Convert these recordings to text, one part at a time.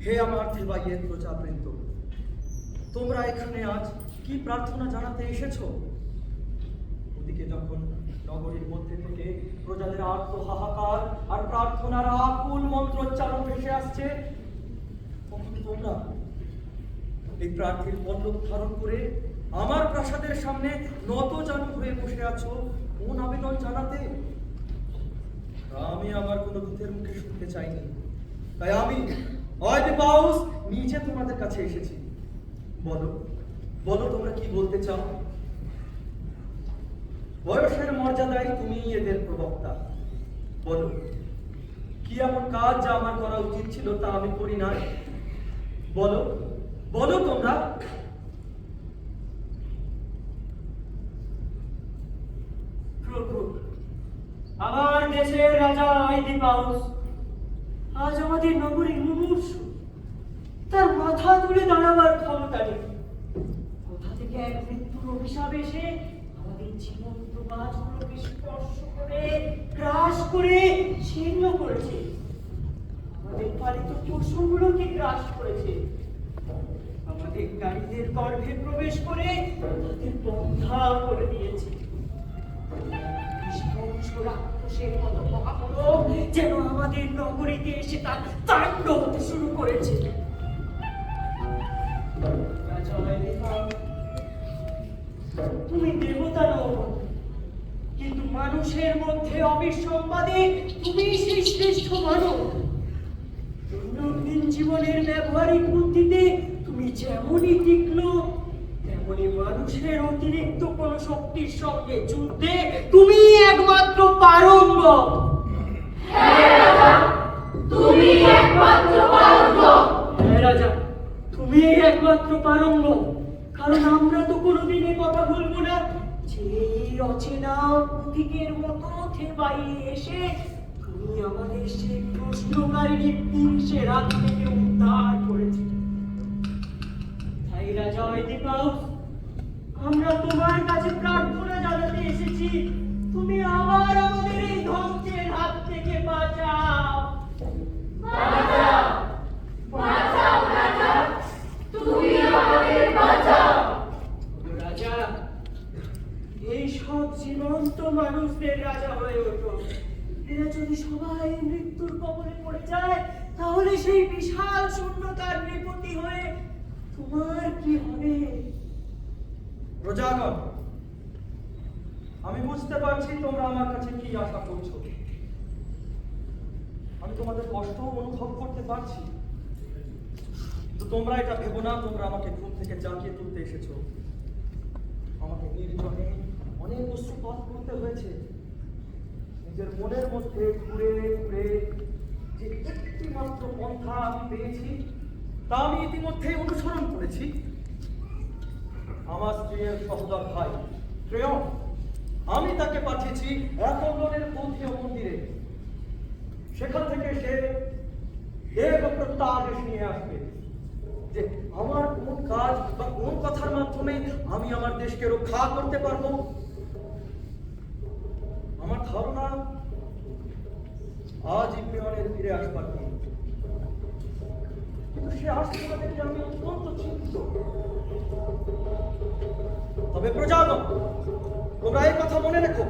হে আমার দিবাইয়ের প্রজাবৃন্দ, তোমরা এখানে আজ কি প্রার্থনা জানাতে এসেছো? ওদিকে যখন নগরীর মধ্যে থেকে প্রজাদের আর্ত হাহাকার আর প্রার্থনার আকুল মন্ত্রোচ্চারণ ভেসে আসছে, তখন তোমরা এই প্রার্থীর পল্লব ধারণ করে আমার প্রাসাদের সামনে নতজানু হয়ে বসে আছো কোন আবেদন জানাতে? আমি আমার কোনো দূতের মুখে শুনতে চাইনি, তাই আমি অয়দিপাউস নিজে তোমাদের কাছে এসেছি। বলো বলো তোমরা কি বলতে চাও? বয়সের মর্যাদায় তুমি এদের প্রবক্তা। বলো কি এমন কাজ যা আমার করা উচিত ছিল তা আমি করি নাই? বলো বলো তোমরা। প্রভু, আমার দেশের রাজা অয়দিপাউস আজ আমাদের নগরীর মুমূর্ষু, তার মাথা তুলে দাঁড়াবার ক্ষমতা নেই। কোথা থেকে এক মৃত্যুর অভিশাপ এসে আমাদের জীবন্ত গাছগুলোকে স্পর্শ করে গ্রাস করে ছিন্ন করেছে, আমাদের পালিত পশুগুলোকে গ্রাস করেছে। আমাদের নারীদের গর্ভে প্রবেশ করে তাদের বন্ধা করে দিয়েছে। নিষ্কংস রাক্ষসের মতো মহাপরব যেন আমাদের নগরীতে এসে তার তাণ্ডব হতে শুরু করেছে। রাজা লেখা, তুমি দেবতা নও, কিন্তু মানুষের মধ্যে অবিসংবাদে তুমি সেই শ্রেষ্ঠ মানব। দৈনন্দিন জীবনের ব্যবহারিক বুদ্ধিতে তুমি যেমনই তীক্ষ্ণ, তেমনি মানুষের অতিরিক্ত কোন শক্তির সঙ্গে যুদ্ধে তুমি একমাত্র পারঙ্গম। হ্যাঁ রাজা, তুমি একমাত্র পারঙ্গম। হ্যাঁ রাজা, তুমি একমাত্র পারঙ্গম। কারণ আমরা তো কোনোদিন এ কথা বলবো না যে এই অচেনা প্রতীকের মতো বাইরে এসে তুমি আমাদের সেই প্রশ্নকারিণী পুরুষের হাত থেকে উদ্ধার করেছি। তাই রাজা অইডিপাউস, আমরা তোমার কাছে প্রার্থনা জানাতে এসেছি, তুমি আবার আমাদের এই ধ্বংসের হাত থেকে বাঁচাও। বাঁচাও, বাঁচাও রাজা, তুমি আমাদের বাঁচাও। রাজা, এই সব জীবন্ত মানুষদের রাজা হয়ে ওঠো। এরা যদি সবাই মৃত্যুর কবলে পড়ে যায়, তাহলে সেই বিশাল শূন্যতার নৃপতি হয়ে তোমার কি হবে? প্রজাগণ, আমি বুঝতে পারছি তোমরা আমার কাছে কি আশা করছো। আমি তোমাদের কষ্ট অনুভব করতে পারছি, কিন্তু তোমরা এটা ভেবো না তোমরা আমাকে ঘুম থেকে জাগিয়ে তুলতে এসেছো। আমাকে নির্জনে অনেক অশ্রুপাত করতে হয়েছে। নিজের মনের মধ্যে ঘুরে ঘুরে যে একটি মাত্র পন্থা আমি পেয়েছি তা আমি ইতিমধ্যেই অনুসরণ করেছি। আমার স্ত্রীর সহোদর ভাই শ্রেয়ন, আমি তাকে পাঠিয়েছি অ্যাপোলোনের বৌদ্ধীয় মন্দিরে। সেখান থেকে সে দেব প্রত্যাদেশ নিয়ে আসবে যে আমার কোন কাজ বা কোন কথার মাধ্যমে আমি আমার দেশকে রক্ষা করতে পারবো। আমার ধারণা আজ ইব্রাহিমের ফিরে আসবার দিন, কিন্তু সে আসছে না দেখে আমি অত্যন্ত চিন্তিত। তবে প্রজাগণ, তোমরা এই কথা মনে রেখো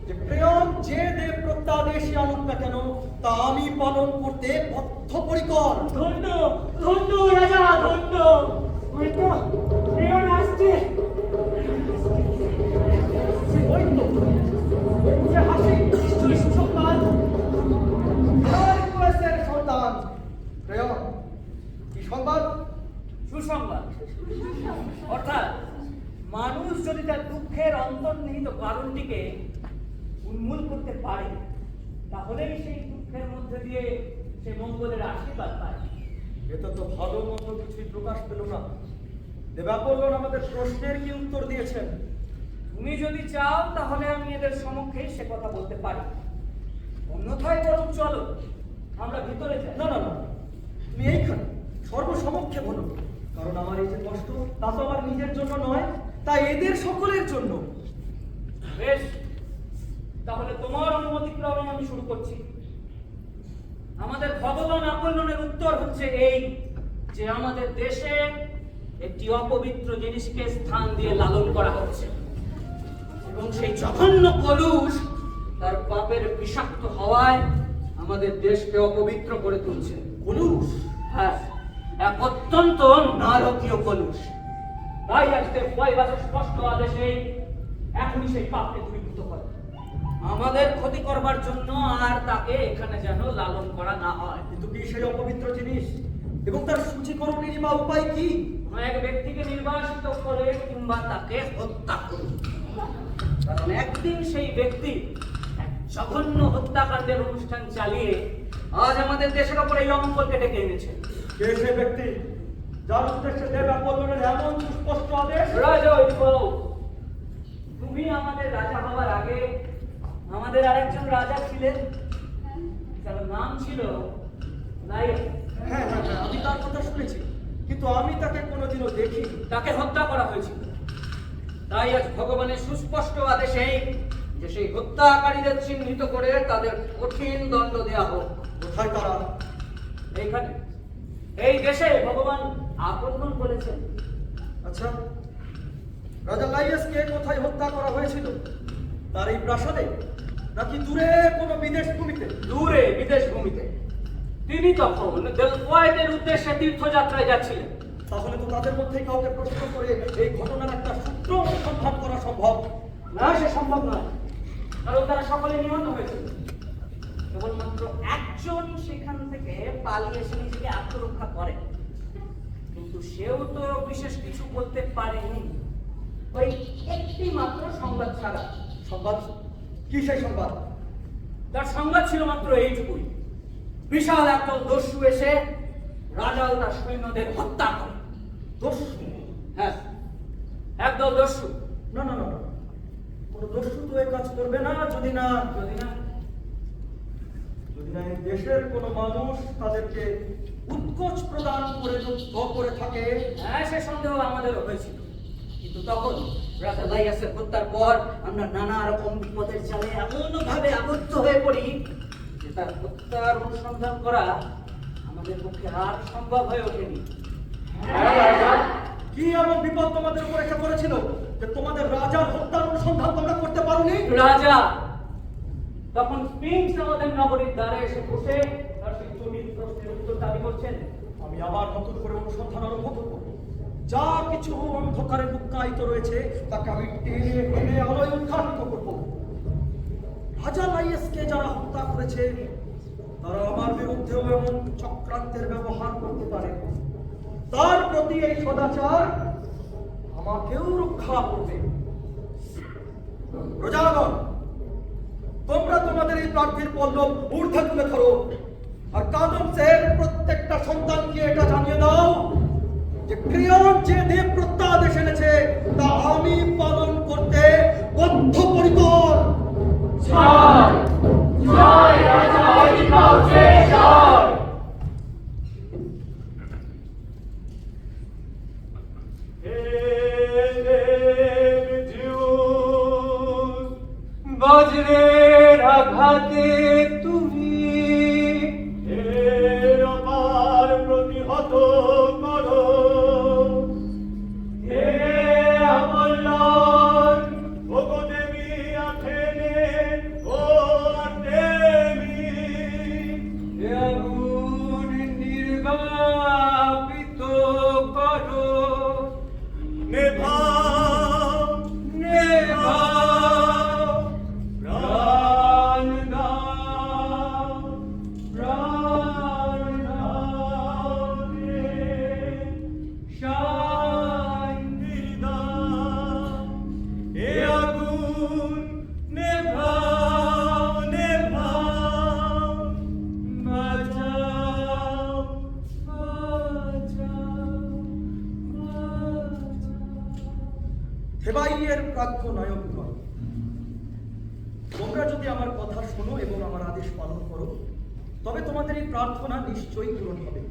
যে প্রেম যে দেব প্রত্যাদেশী আনুক না কেন তা আমি পালন করতে বদ্ধপরিকর। ধন্য ধন্য রাজা, ধন্য। হয়তো প্রেরণ আসছে। ওই তো, ওই যে হাসি নিশ্চয়ই সুসংবাদ। হেরাক্লিয়াসের সন্তান প্রেম, কি সংবাদ? সুসংবাদ। অর্থাৎ মানুষ যদি তার দুঃখের অন্তর্নিহিত কারণটিকে উন্মূল করতে পারে, তাহলেই সেই দুঃখের মধ্যে দিয়ে সে মঙ্গলের আশীর্বাদ পায়। এটা তো ভালো মন্দ কিছুই প্রকাশ পেল না। দেবাপল্লন আমাদের প্রশ্নের কি উত্তর দিয়েছেন? তুমি যদি চাও তাহলে আমি এদের সমক্ষে সে কথা বলতে পারি, অন্যথায় বরং চলো আমরা ভিতরে যাই। না না না, তুমি এইখানে সর্বসমক্ষে বলো, কারণ আমার এই যে কষ্ট তা তো আমার নিজের জন্য নয়, তা এদের সকলের জন্য। বেশ, তাহলে তোমার অনুমতি ক্রমে আমি শুরু করছি। আমাদের ভগবান আপল্লনের উত্তর হচ্ছে এই যে আমাদের দেশে একটি অপবিত্র জিনিসকে স্থান দিয়ে লালন করা হচ্ছে এবং সেই জঘন্য কলুষ তার পাপের বিষাক্ত হওয়ায় আমাদের দেশকে অপবিত্র করে তুলছে। কলুষ? হ্যাঁ, এক অত্যন্ত নারকীয় কলুষ। তাই আজকে বৈবাসের স্পষ্ট আদেশে এখনই সেই পাপকে দূরীভূত করে আমাদের ক্ষতি করবার জন্য আর তাকে এখানে যেন লালন করা না হয়। কিন্তু কি সেই অপবিত্র জিনিস এবং তার সূচীকরণেরই বা উপায় কি? কোনো এক ব্যক্তিকে নির্বাসিত করে কিংবা তাকে হত্যা করুন, কারণ একদিন সেই ব্যক্তি এক জঘন্য হত্যাকাণ্ডের অনুষ্ঠান চালিয়ে আজ আমাদের দেশের ওপর এই অমঙ্গলকে ডেকে এনেছে। কে সে ব্যক্তি যার উদ্দেশ্যে দেবাপল্লনের এমন সুস্পষ্ট আদেশ? রাজা ঐক্যবাবু, তুমি আমাদের রাজা হওয়ার আগে আমাদের আরেকজন রাজা ছিলেন, যার নাম ছিল লাইয়া। হ্যাঁ হ্যাঁ হ্যাঁ, আমি তার কথা শুনেছি, কিন্তু আমি তাকে কোনোদিনও দেখিনি। তাকে হত্যা করা হয়েছিল। তাই আজ ভগবানের সুস্পষ্ট আদেশে যে সেই হত্যাকারীদের চিহ্নিত করে তাদের কঠিন দণ্ড দেয়া হোক। কোথায় তারা? এইখানে এই দেশে ভগবান আকর্ষণ করেছেন। আচ্ছা, রাজা লাইয়াসকে কোথায় হত্যা করা হয়েছিল? তার এই প্রাসাদে, নাকি দূরে কোনো বিদেশ ভূমিতে? দূরে বিদেশ ভূমিতে। তিনি তখন দেলফয়ের উদ্দেশ্যে তীর্থযাত্রায় যাচ্ছিলেন। তাহলে তো তাদের মধ্যে কাউকে প্রশ্ন করে এই ঘটনার একটা সূত্র অনুসন্ধান করা সম্ভব। না, সে সম্ভব নয়, কারণ তারা সকলে নিহত হয়েছিল। কেবলমাত্র একজন সেখান থেকে পালিয়ে এসে নিজেকে আত্মরক্ষা করে, কিন্তু সেও তো বিশেষ কিছু বলতে পারেনি, ওই একটি মাত্র সংবাদ ছাড়া। সংবাদ কি? সেই সংবাদ? তার সংবাদ ছিল মাত্র এইটুকুই: বিশাল একদল দস্যু এসে রাজা ও তার সৈন্যদের হত্যা করে। দস্যু? হ্যাঁ, একদল দস্যু। না না না না, কোনো দস্যু তো এই কাজ করবে না যদি না এই দেশের কোনো মানুষ তাদেরকে উৎকোচ প্রদান করে যুদ্ধ করে থাকে। হ্যাঁ, সে সন্দেহ আমাদেরও হয়েছিল, কিন্তু তখন রাজা লাইয়াসের হত্যার পর আমরা নানা রকম বিপদের জালে এমনভাবে আবদ্ধ হয়ে পড়ি যে তার হত্যার অনুসন্ধান করা আমাদের পক্ষে আর সম্ভব হয়ে ওঠেনি। কি এমন বিপদ তোমাদের উপর এসে পড়েছিল যে তোমাদের রাজার হত্যার অনুসন্ধান তোমরা করতে পারোনি? রাজা তখন স্পিংস আমাদের নগরীর দ্বারে এসে বসে তার সেই জটিল প্রশ্নের উত্তর দাবি করছেন। আমি আবার নতুন করে অনুসন্ধান আরম্ভ করব। যা কিছু অন্ধকারে লুক্কায়িত রয়েছে তাকে আমি টেনে এনে আলোয় উদ্ঘাটিত করব। রাজা লাইয়াসকে যারা হত্যা করেছে তারা আমার বিরুদ্ধেও এমন চক্রান্তের ব্যবহার করতে পারে। তার প্রতি এই সদাচার আমাকেও রক্ষা করবে। প্রজাগণ, তোমরা তোমাদের এই প্রার্থীর পল্লব ঊর্ধ্বে তুলে ধরো, আর কাদম্সের প্রত্যেকটা সন্তানকে এটা জানিয়ে দাও যে ক্রিয়ন যে দেব প্রত্যাদেশ এনেছে তা আমি পালন করতে বদ্ধপরিকর। জয় জয় রাজা অধিকাংশের জয়। বজ্রের আঘাতে তুমি আমার প্রতিহত করো। হে অমূল্যন ওগো দেবী আথেনে, ও দেবী, হে আগুন নির্বাপিত করো। নেভাও নেভাও প্রাণ দাও, প্রাণ দাও রে। শান্তি দাও। এ আগুন নেভাও, নেভাও, বাঁচাও, বাঁচাও, থেবাইয়ের প্রাজ্ঞ নায়কগণ, তোমরা যদি আমার কথা শোনো এবং আমার আদেশ পালন করো তবে তোমাদের এই প্রার্থনা নিশ্চয়ই পূরণ হবে।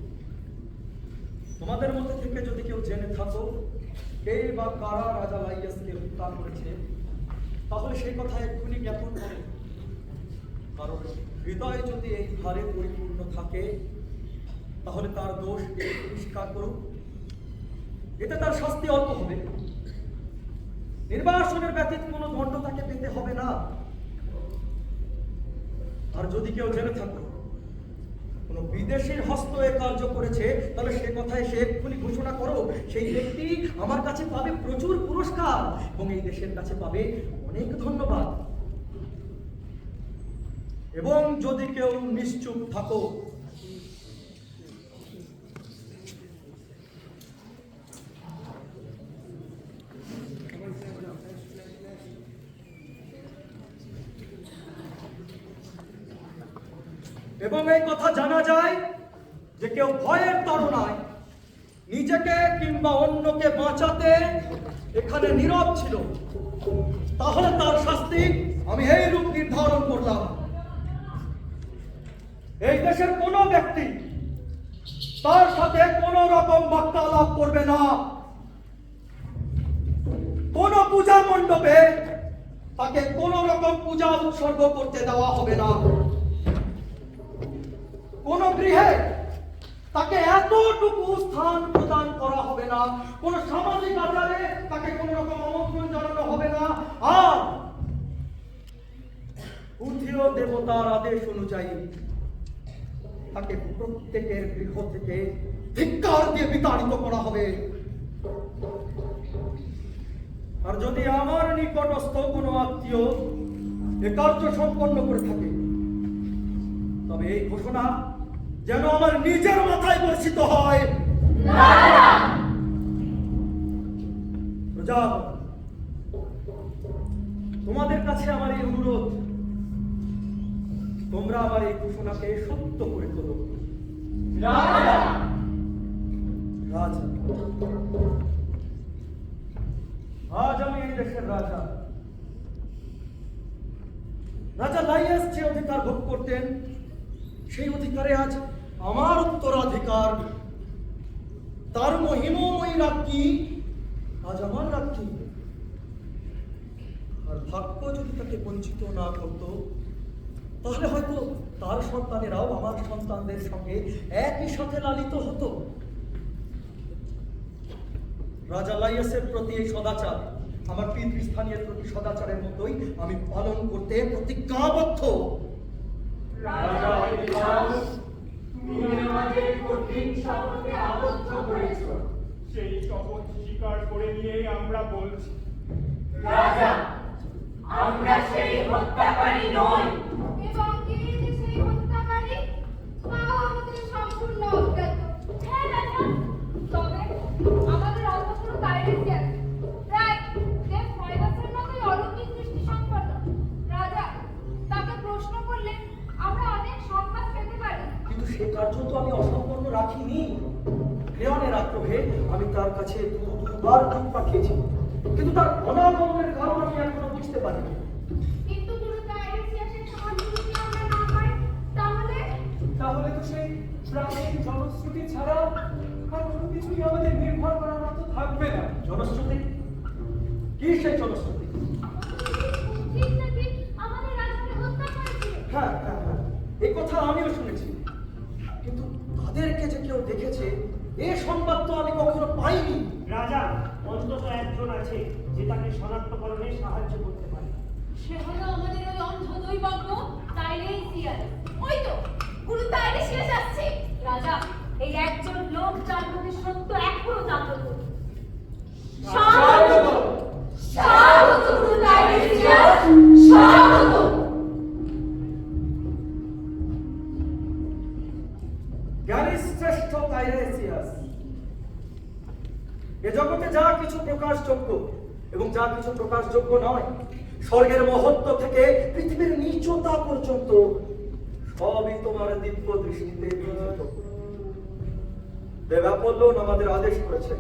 তোমাদের মধ্যে থেকে যদি কেউ জেনে থাকো কে বা কারা রাজা লাইয়াসকে হত্যা করেছে, তাহলে সেই কথা এক্ষুনি জ্ঞাপন করো। কারণ হৃদয় যদি এই ভারে পরিপূর্ণ থাকে তাহলে তার দোষ পরিষ্কার করুক, এতে তার শাস্তি অল্প হবে। নির্বাসনের ব্যতীত কোনো দণ্ড তাকে পেতে হবে না। আর যদি কেউ জেনে থাকো কোনো বিদেশির হস্ত এ কার্য করেছে, তাহলে সে কথায় সে এক্ষুনি ঘোষণা করো। সেই ব্যক্তি আমার কাছে পাবে প্রচুর পুরস্কার এবং এই দেশের কাছে পাবে অনেক ধন্যবাদ। এবং যদি কেউ নিশ্চুপ থাকো এবং এই কথা জানা যায় যে কেউ ভয়ের তাড়নায় নিজেকে কিংবা অন্যকে বাঁচাতে এখানে নীরব ছিল, তাহলে তার শাস্তি আমি এই রূপ নির্ধারণ করলাম। এই দেশের কোনো ব্যক্তি তার সাথে কোনো রকম বার্তালাপ করবে না। কোন পূজা মণ্ডপে তাকে কোন রকম পূজা উৎসর্গ করতে দেওয়া হবে না। কোন গৃহে তাকে এত এতটুকু স্থান প্রদান করা হবে না, কোন সামাজিক আচারে তাকে কোনো রকম আমন্ত্রণ জানানো হবে না। আর উথিয় দেবতার আদেশ অনুযায়ী তাকে প্রত্যেকের গৃহ থেকে ধিক্কার দিয়ে বিতাড়িত করা হবে। আর যদি আমার নিকটস্থ কোনো আত্মীয় এ কার্য সম্পন্ন করে থাকে, তবে এই ঘোষণা যেন আমার নিজের মাথায় বর্ষিত হয়। প্রজাপতি, তোমাদের কাছে আমার এই অনুরোধ, তোমরা আমার এই ঘোষণাকে সত্য করে তোলো। রাজা, আজ আমি এই দেশের রাজা। রাজা লাইয়াস যে অধিকার ভোগ করতেন, সেই অধিকারে আজ আমার উত্তরাধিকার। তার মহিমময়ী রাজ্ঞী আজ আমার রাজ্ঞী। আর ভাগ্য যদি তাকে বঞ্চিত না করত, তাহলে হয়তো তার সন্তানেরাও আমার সন্তানদের সঙ্গে একই সাথে লালিত হতো। রাজা লাইয়াসের প্রতি এই সদাচার আমার পিতৃস্থানীয় প্রতি সদাচারের মতোই আমি পালন করতে প্রতিজ্ঞাবদ্ধ। রাজা অধিকার, তুমি আমাদের কঠিন শপথে আবদ্ধ করেছ। সেই শপথ স্বীকার করে নিয়ে আমরা বলছি, রাজা, আমরা সেই হত্যাকারী নই। এবং কে যে সেই হত্যাকারী তাও আমাদের সম্পূর্ণ অজ্ঞাত। হ্যাঁ রাজা, তবে আমাদের অন্তঃপুর কাইরেসিয়াস প্রায় দেব ফাইনাসের মতোই অলৌকিক দৃষ্টি সম্পন্ন। রাজা, তাকে প্রশ্ন করলে আমরা অনেক সংবাদ পেতে পারি। কিন্তু সে কার্য তো আমি অসম্পন্ন রাখিনি। ক্রেয়নের আগ্রহে আমি তার কাছে দুবার দূত পাঠিয়েছি, কিন্তু তার অনাগমনের কারণ আমি এখনো বুঝতে পারিনি। কিন্তু পুরো কাইরেসিয়াসের সাহায্য যদি আমরা না পাই, তাহলে তো সেই প্রাচীন জনশ্রুতি ছাড়া আর কোনো কিছুই আমাদের নির্ভর করার মতো থাকবে না। জনশ্রুতি? কি সেই জনশ্রুতি? ঠিক নাকি আমাদের রাজাকে হত্যা করেছে। হ্যাঁ হ্যাঁ হ্যাঁ, এই কথা আমিও শুনেছি, কিন্তু তাদেরকে যে কেউ দেখেছে এ সংবাদ তো আমি কখনো পাইনি। রাজা, অন্তত একজন আছে যে তাকে শনাক্তকরণে সাহায্য করতে পারে। সে হলো আমাদের ওই অন্ধ দৈবজ্ঞ টাইরেসিয়াস। ওই তো পুরো টাইরেসিয়াস আসছে। রাজা, এই একজন লোক যার মধ্যে সত্য এখনো জাগ্রত। স্বাগত স্বাগত পুরো টাইরেসিয়াস, স্বাগত। জ্ঞানী শ্রেষ্ঠ টাইরেসিয়াস, এ জগতে যা কিছু প্রকাশযোগ্য এবং যা কিছু প্রকাশযোগ্য নয়, স্বর্গের মহত্ব থেকে পৃথিবীর নীচতা পর্যন্ত সবই তোমার দিব্য দৃষ্টিতে বিধৃত। দেব অ্যাপোলোন আমাদের আদেশ করেছে,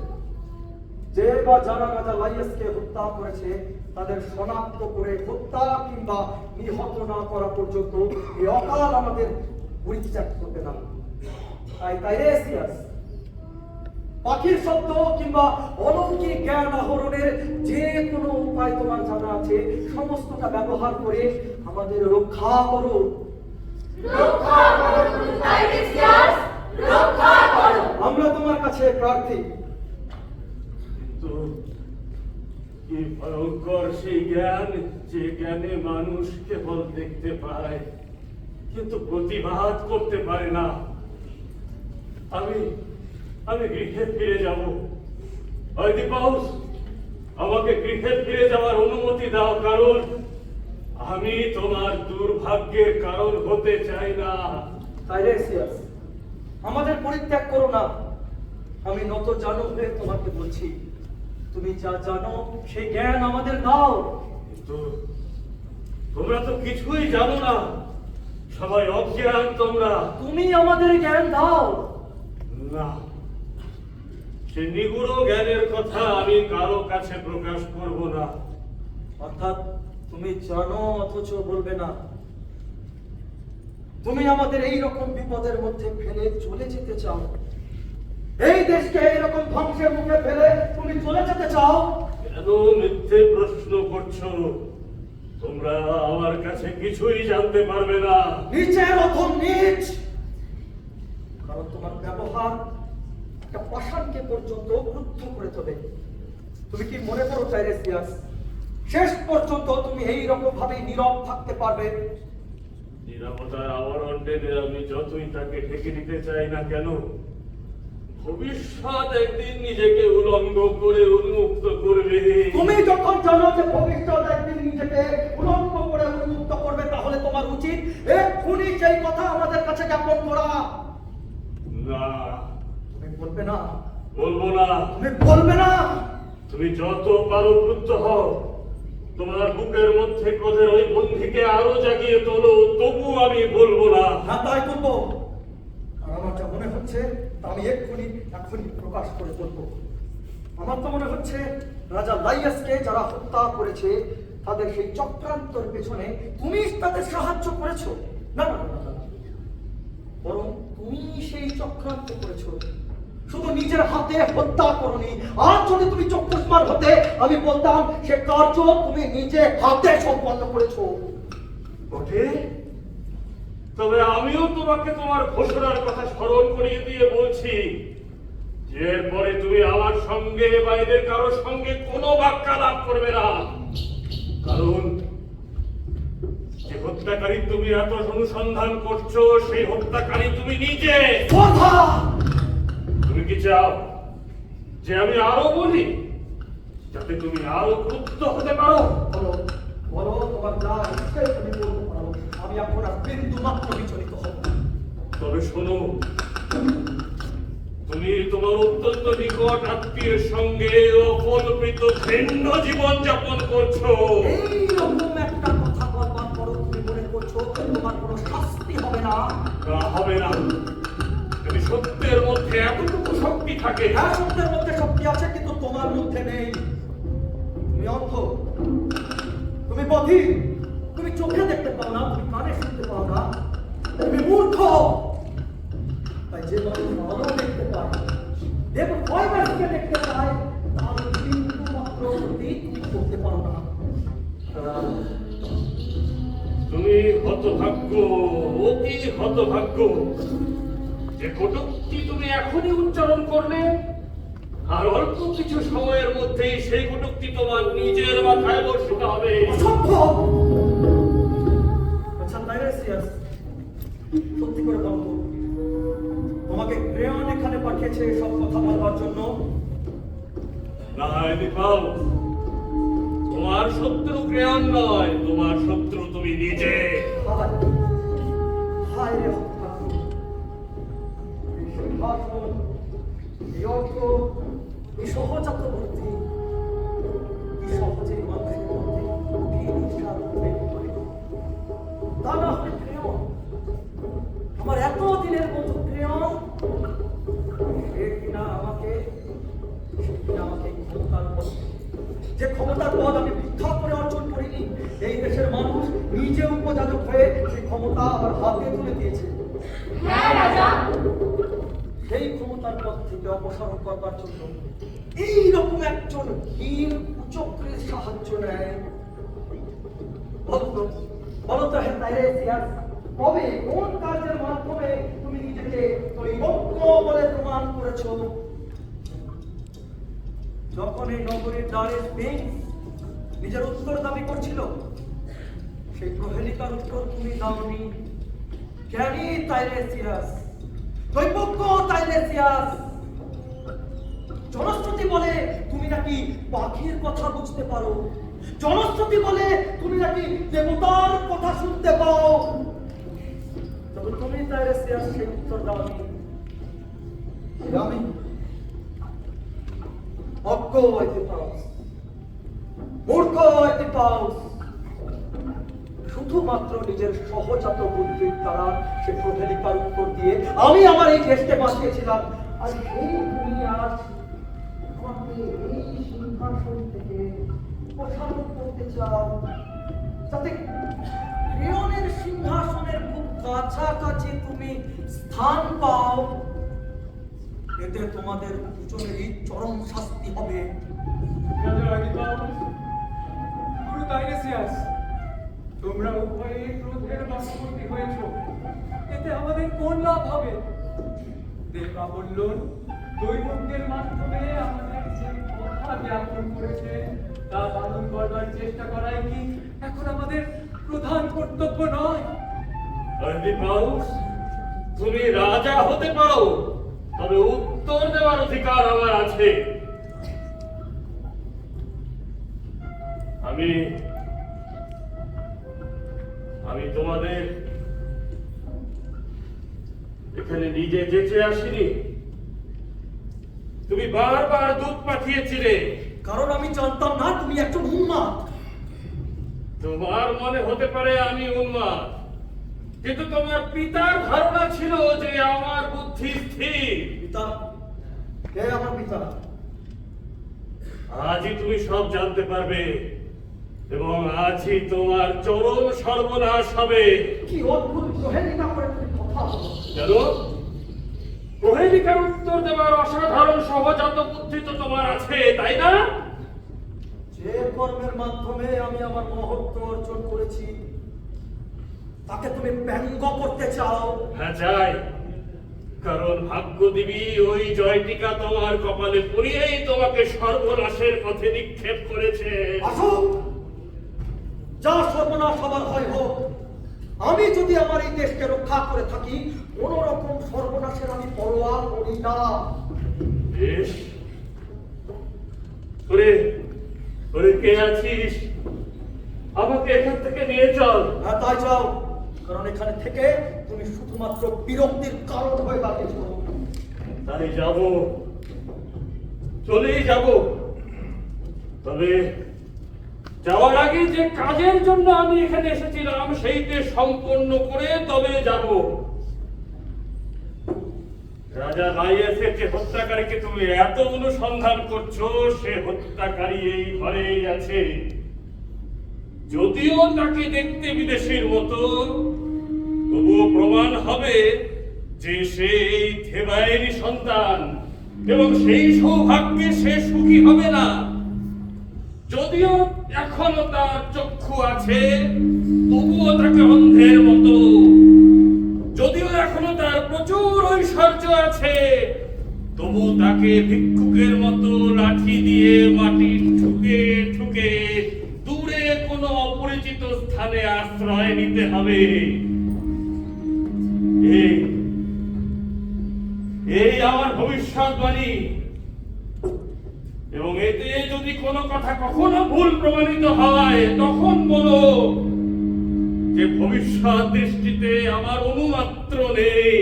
যে বা যারা রাজা লাইয়াসকে হত্যা করেছে তাদের শনাক্ত করে হত্যা কিংবা নিহত না করা পর্যন্ত এই অকাল আমাদের পরিত্যাগ করবে না। তাই টাইরেসিয়াস, পাখির শব্দ কিংবা অলৌকিক জ্ঞান আহরণের যে কোনো উপায় তোমার জানা আছে, সমস্তটা ব্যবহার করে আমাদের রক্ষা করো। রক্ষা করো পুরো টাইরেসিয়াস, রক্ষা করো। আমরা তোমার কাছে প্রার্থী। কিন্তু কি ভয়ঙ্কর সেই জ্ঞান, যে জ্ঞানে মানুষ কেবল দেখতে পায় কিন্তু প্রতিবাদ করতে পারে না। আমি গৃহে ফিরে যাব। অয়দিপাউস, আমাকে গৃহে ফিরে যাওয়ার অনুমতি দাও, কারণ আমি তোমার দুর্ভাগ্যের কারণ হতে চাই না। টাইরেসিয়াস, আমাদের পরিত্যাগ করো না। আমি নত জানো হয়ে তোমাকে বলছি, তুমি যা জানো সেই জ্ঞান আমাদের দাও। কিন্তু তোমরা তো কিছুই জানো না, সবাই অজ্ঞান। তোমরা তুমি আমাদের জ্ঞান দাও। না, সে নিগুড় জ্ঞানের কথা আমি কারো কাছে প্রকাশ করব না। অর্থাৎ তুমি জানো অথচ বলবে না। তুমি আমাদের এই রকম বিপদের মধ্যে ফেলে চলে যেতে চাও, এই দেশকে এইরকম ধ্বংসের মুখে ফেলে তুমি চলে যেতে চাও। কেন মিথ্যে প্রশ্ন করছো? তোমরা আমার কাছে কিছুই জানতে পারবে না। নিচের অথম নিচ, কারণ তোমার ব্যবহার একটা পাষাণকে পর্যন্ত ক্রুদ্ধ করে তোলে। তুমি কি মনে করো টাইরেসিয়াস, শেষ পর্যন্ত তুমি এই রকম ভাবে নীরব থাকতে পারবে? নিরাপত্তার আবরণ টেনে আমি যতই তাকে ঢেকে দিতে চাই না কেন, ভবিষ্যৎ একদিন নিজেকে উলঙ্গ করে উন্মুক্ত করবে। তুমি যখন জানো যে ভবিষ্যৎ একদিন নিজেকে উলঙ্গ করে উন্মুক্ত করবে, তাহলে তোমার উচিত এক্ষুনি সেই কথা আমাদের কাছে জ্ঞাপন করা। না, তুমি বলবে না? বলবো না। তুমি বলবে না? তুমি যত পারো ক্রুদ্ধ হও, তোমার বুকের মধ্যে ক্রোধের ওই বন্ধিকে আরো জাগিয়ে তোলো, তবু আমি বলবো না। হ্যাঁ, তাই করবো। আর আমার যা মনে হচ্ছে তা আমি এক্ষুনি প্রকাশ করে বলবো। আমার তো মনে হচ্ছে রাজা লাইয়াসকে যারা হত্যা করেছে তাদের সেই চক্রান্তর পেছনে তুমি তাদের সাহায্য করেছো। না না না না, বরং তুমি সেই চক্রান্ত করেছো, শুধু নিজের হাতে হত্যা করনি। আর যদি তুমি চক্ষুষ্মান হতে, আমি বলতাম সে কার্য তুমি নিজে হাতে সম্পন্ন করেছো। বটে, তবে আমিও তোমাকে তোমার ঘোষণার কথা স্মরণ করিয়ে দিয়ে বলছি যে এরপরে তুমি আমার সঙ্গে বা এদের কারোর সঙ্গে কোনো বাক্যালাপ করবে না। কারণ যে হত্যাকারী তুমি এত অনুসন্ধান করছো, সেই হত্যাকারী তুমি নিজে। কথা! তুমি কি চাও যে আমি আরো বলি, যাতে তুমি আরো ক্রুদ্ধ হতে পারো? বলো, বলো, তোমার যা ইচ্ছে তুমি বলতে পারো। আমি এখন আর বিন্দু মাত্র বিচলিত হব না। তবে শোনো, তুমি তোমার অত্যন্ত নিকট আত্মীয়ের সঙ্গে অকল্পিত ভিন্ন জীবন যাপন করছো। এইরকম একটা কথা বলবার পরও তুমি মনে করছো তোমার কোনো শাস্তি হবে না? তা হবে না। যদি সত্যের মধ্যে এতটুকু শক্তি থাকে, হ্যাঁ, সত্যের মধ্যে শক্তি আছে, কিন্তু তোমার মধ্যে নেই। তুমি অন্ধ, তুমি বধির, তুমি চোখে দেখতে পাও না, তুমি কানে শুনতে পাও না, তুমি মূর্খ। তাই যে মানুষ আলো দেখতে পায়, দেখো ভয়বাসীকে দেখতে পায়, তার বিন্দু মাত্র ক্ষতি তুমি করতে পারো না। তুমি হতভাগ্য, অতি হতভাগ্য। যে কটূক্তি তুমি এখনই উচ্চারণ করলে, আর অল্প কিছু সময়ের মধ্যেই সেই কটূক্তি তোমার নিজের মাথায় বর্ষিত হবে। অসম্ভব! আচ্ছা টাইরেসিয়াস, সত্যি করে বলো তো, তোমাকে ক্রেয়ন এখানে পাঠিয়েছে এসব কথা বলবার জন্য? না এডিপাস, তোমার শত্রু ক্রেয়ন নয়, তোমার শত্রু তুমি নিজে। হায়, হায় রে হতভাগ্য! এই সিংহাসন, এই অর্থ, এই সহজাত বুদ্ধি, কি সহজেই মানুষের মধ্যে গভীর ঈর্ষার উদ্রেক করে। তা না হলে ক্রেয়ন, আমার এতদিনের বন্ধু ক্রেয়ন, সে কিনা আমাকে ক্ষমতার পদ, যে ক্ষমতার পদ আমি ভিক্ষা করে অর্জন করিনি, এই দেশের মানুষ নিজে উপযাজক হয়ে সেই ক্ষমতা আমার হাতে তুলে দিয়েছে। হ্যাঁ রাজা, সেই ক্ষমতার পদ থেকে অপসারণ করবার জন্য এইরকম একজন হীন কুচক্রের সাহায্য নেয়। বলো তো হ্যাঁ টাইরেসিয়াস, কবে কোন কাজের মাধ্যমে তুমি নিজেকে দৈবজ্ঞ বলে প্রমাণ করেছো? যখন এই নগরীর দ্বারে স্পিংস নিজের উত্তর দাবি করছিল, সেই প্রহেলিকার উত্তর তুমি দাওনি। জ্ঞানী টাইরেসিয়াস, দৈবজ্ঞ টাইরেসিয়াস, জনশ্রুতি বলে তুমি নাকি পাখির কথা বুঝতে পারো, জনশ্রুতি বলে তুমি নাকি দেবতার কথা শুনতে পাও। তবে তুমি টাইরেসিয়াস সেই উত্তর দাওনি। আমি অজ্ঞ এটিপাস, মূর্খ এটিপাস, শুধুমাত্র নিজের সহজাত বুদ্ধির দ্বারা সে প্রহেলিকার উত্তর দিয়ে আমি আমার এই দেশকে বাঁচিয়েছিলাম। আর এই দুনিয়া আমাকে এই সিংহাসন থেকে প্রসারণ করতে চাও, যাতে ক্রেয়নের সিংহাসনের খুব কাছাকাছি তুমি স্থান পাও। এতে তোমাদের দুজনেরই চরম শাস্তি হবে। রাজা এডিপাস, গুরু টাইরেসিয়াস, তোমরা উভয়ে ক্রোধের বশবর্তী হয়েছ, এতে আমাদের কোন লাভ হবে? দেবা বললেন দৈবজ্ঞের মাধ্যমে আমাদের যে কথা জ্ঞাপন করেছেন তা পালন করবার চেষ্টা করাই কি এখন আমাদের প্রধান কর্তব্য নয়? অদিপাউস, তুমি রাজা হতে পারো, তবে উত্তর দেওয়ার অধিকার আমার আছে। আমি তোমাদের এখানে নিজে যেচে আসিনি। তুমি বারবার দূত পাঠিয়েছিলে। কারণ আমি জানতাম না তুমি একজন উন্মাদ। তোমার মনে হতে পারে আমি উন্মাদ, কিন্তু তোমার পিতার ধারণা ছিল যে আমার বুদ্ধি স্থির। পিতা? কে আমার পিতা? আজই তুমি সব জানতে পারবে এবং আজই তোমার চরম সর্বনাশ হবে। কি অদ্ভুত প্রহেলিকা করে তুমি কথা বলো। জানো, প্রহেলিকার উত্তর দেওয়ার অসাধারণ সহজাত বুদ্ধি তো তোমার আছে, তাই না? যে কর্মের মাধ্যমে আমি আমার মহত্ব অর্জন করেছি তাকে তুমি ব্যঙ্গ করতে চাও? হ্যাঁ, চাই। কারণ ভাগ্যদেবী ওই জয়টিকা তোমার কপালে পড়িয়েই তোমাকে সর্বনাশের পথে নিক্ষেপ করেছে। আসুক, যা সর্বনাশ হবার হয় হোক। আমি যদি আমার এই দেশকে রক্ষা করে থাকি, কোন রকম সর্বনাশের আমি পরোয়া করি না। বেশ, ওরে কে আছিস? আমাকে এখান থেকে নিয়ে চল। হ্যাঁ, তাই যাও, কারণ এখানে থেকে তুমি শুধুমাত্র বিরক্তির কারণ হয়ে দাঁড়িয়েছ। তাই যাব, চলেই যাব। তবে যাওয়ার আগে যে কাজের জন্য আমি এখানে এসেছিলাম সেইটা সম্পন্ন করে তবে যাব। রাজা লাইয়েসের যে হত্যাকারীকে তুমি এত অনুসন্ধান করছো, সে হত্যাকারী এই ঘরেই আছে। যদিও তাকে দেখতে বিদেশীর মতো, তবুও প্রমাণ হবে যে সে এই থেবায়েরই সন্তান, এবং সেই সৌভাগ্যে সে সুখী হবে না। যদিও এখনো তার চক্ষু আছে, তবুও তাকে অন্ধের মতো। যদিও এখনো তার প্রচুর ঐশ্বর্য আছে, তবু তাকে ভিক্ষুকের মতো লাঠি দিয়ে মাটি ঠুকে ঠুকে দূরে কোনো অপরিচিত স্থানে আশ্রয় নিতে হবে। এই আমার ভবিষ্যৎবাণী, এবং এতে যদি কোনো কথা কখনো ভুল প্রমাণিত হয়, তখন বলো যে ভবিষ্যৎ দৃষ্টিতে আমার অনুমাত্র নেই।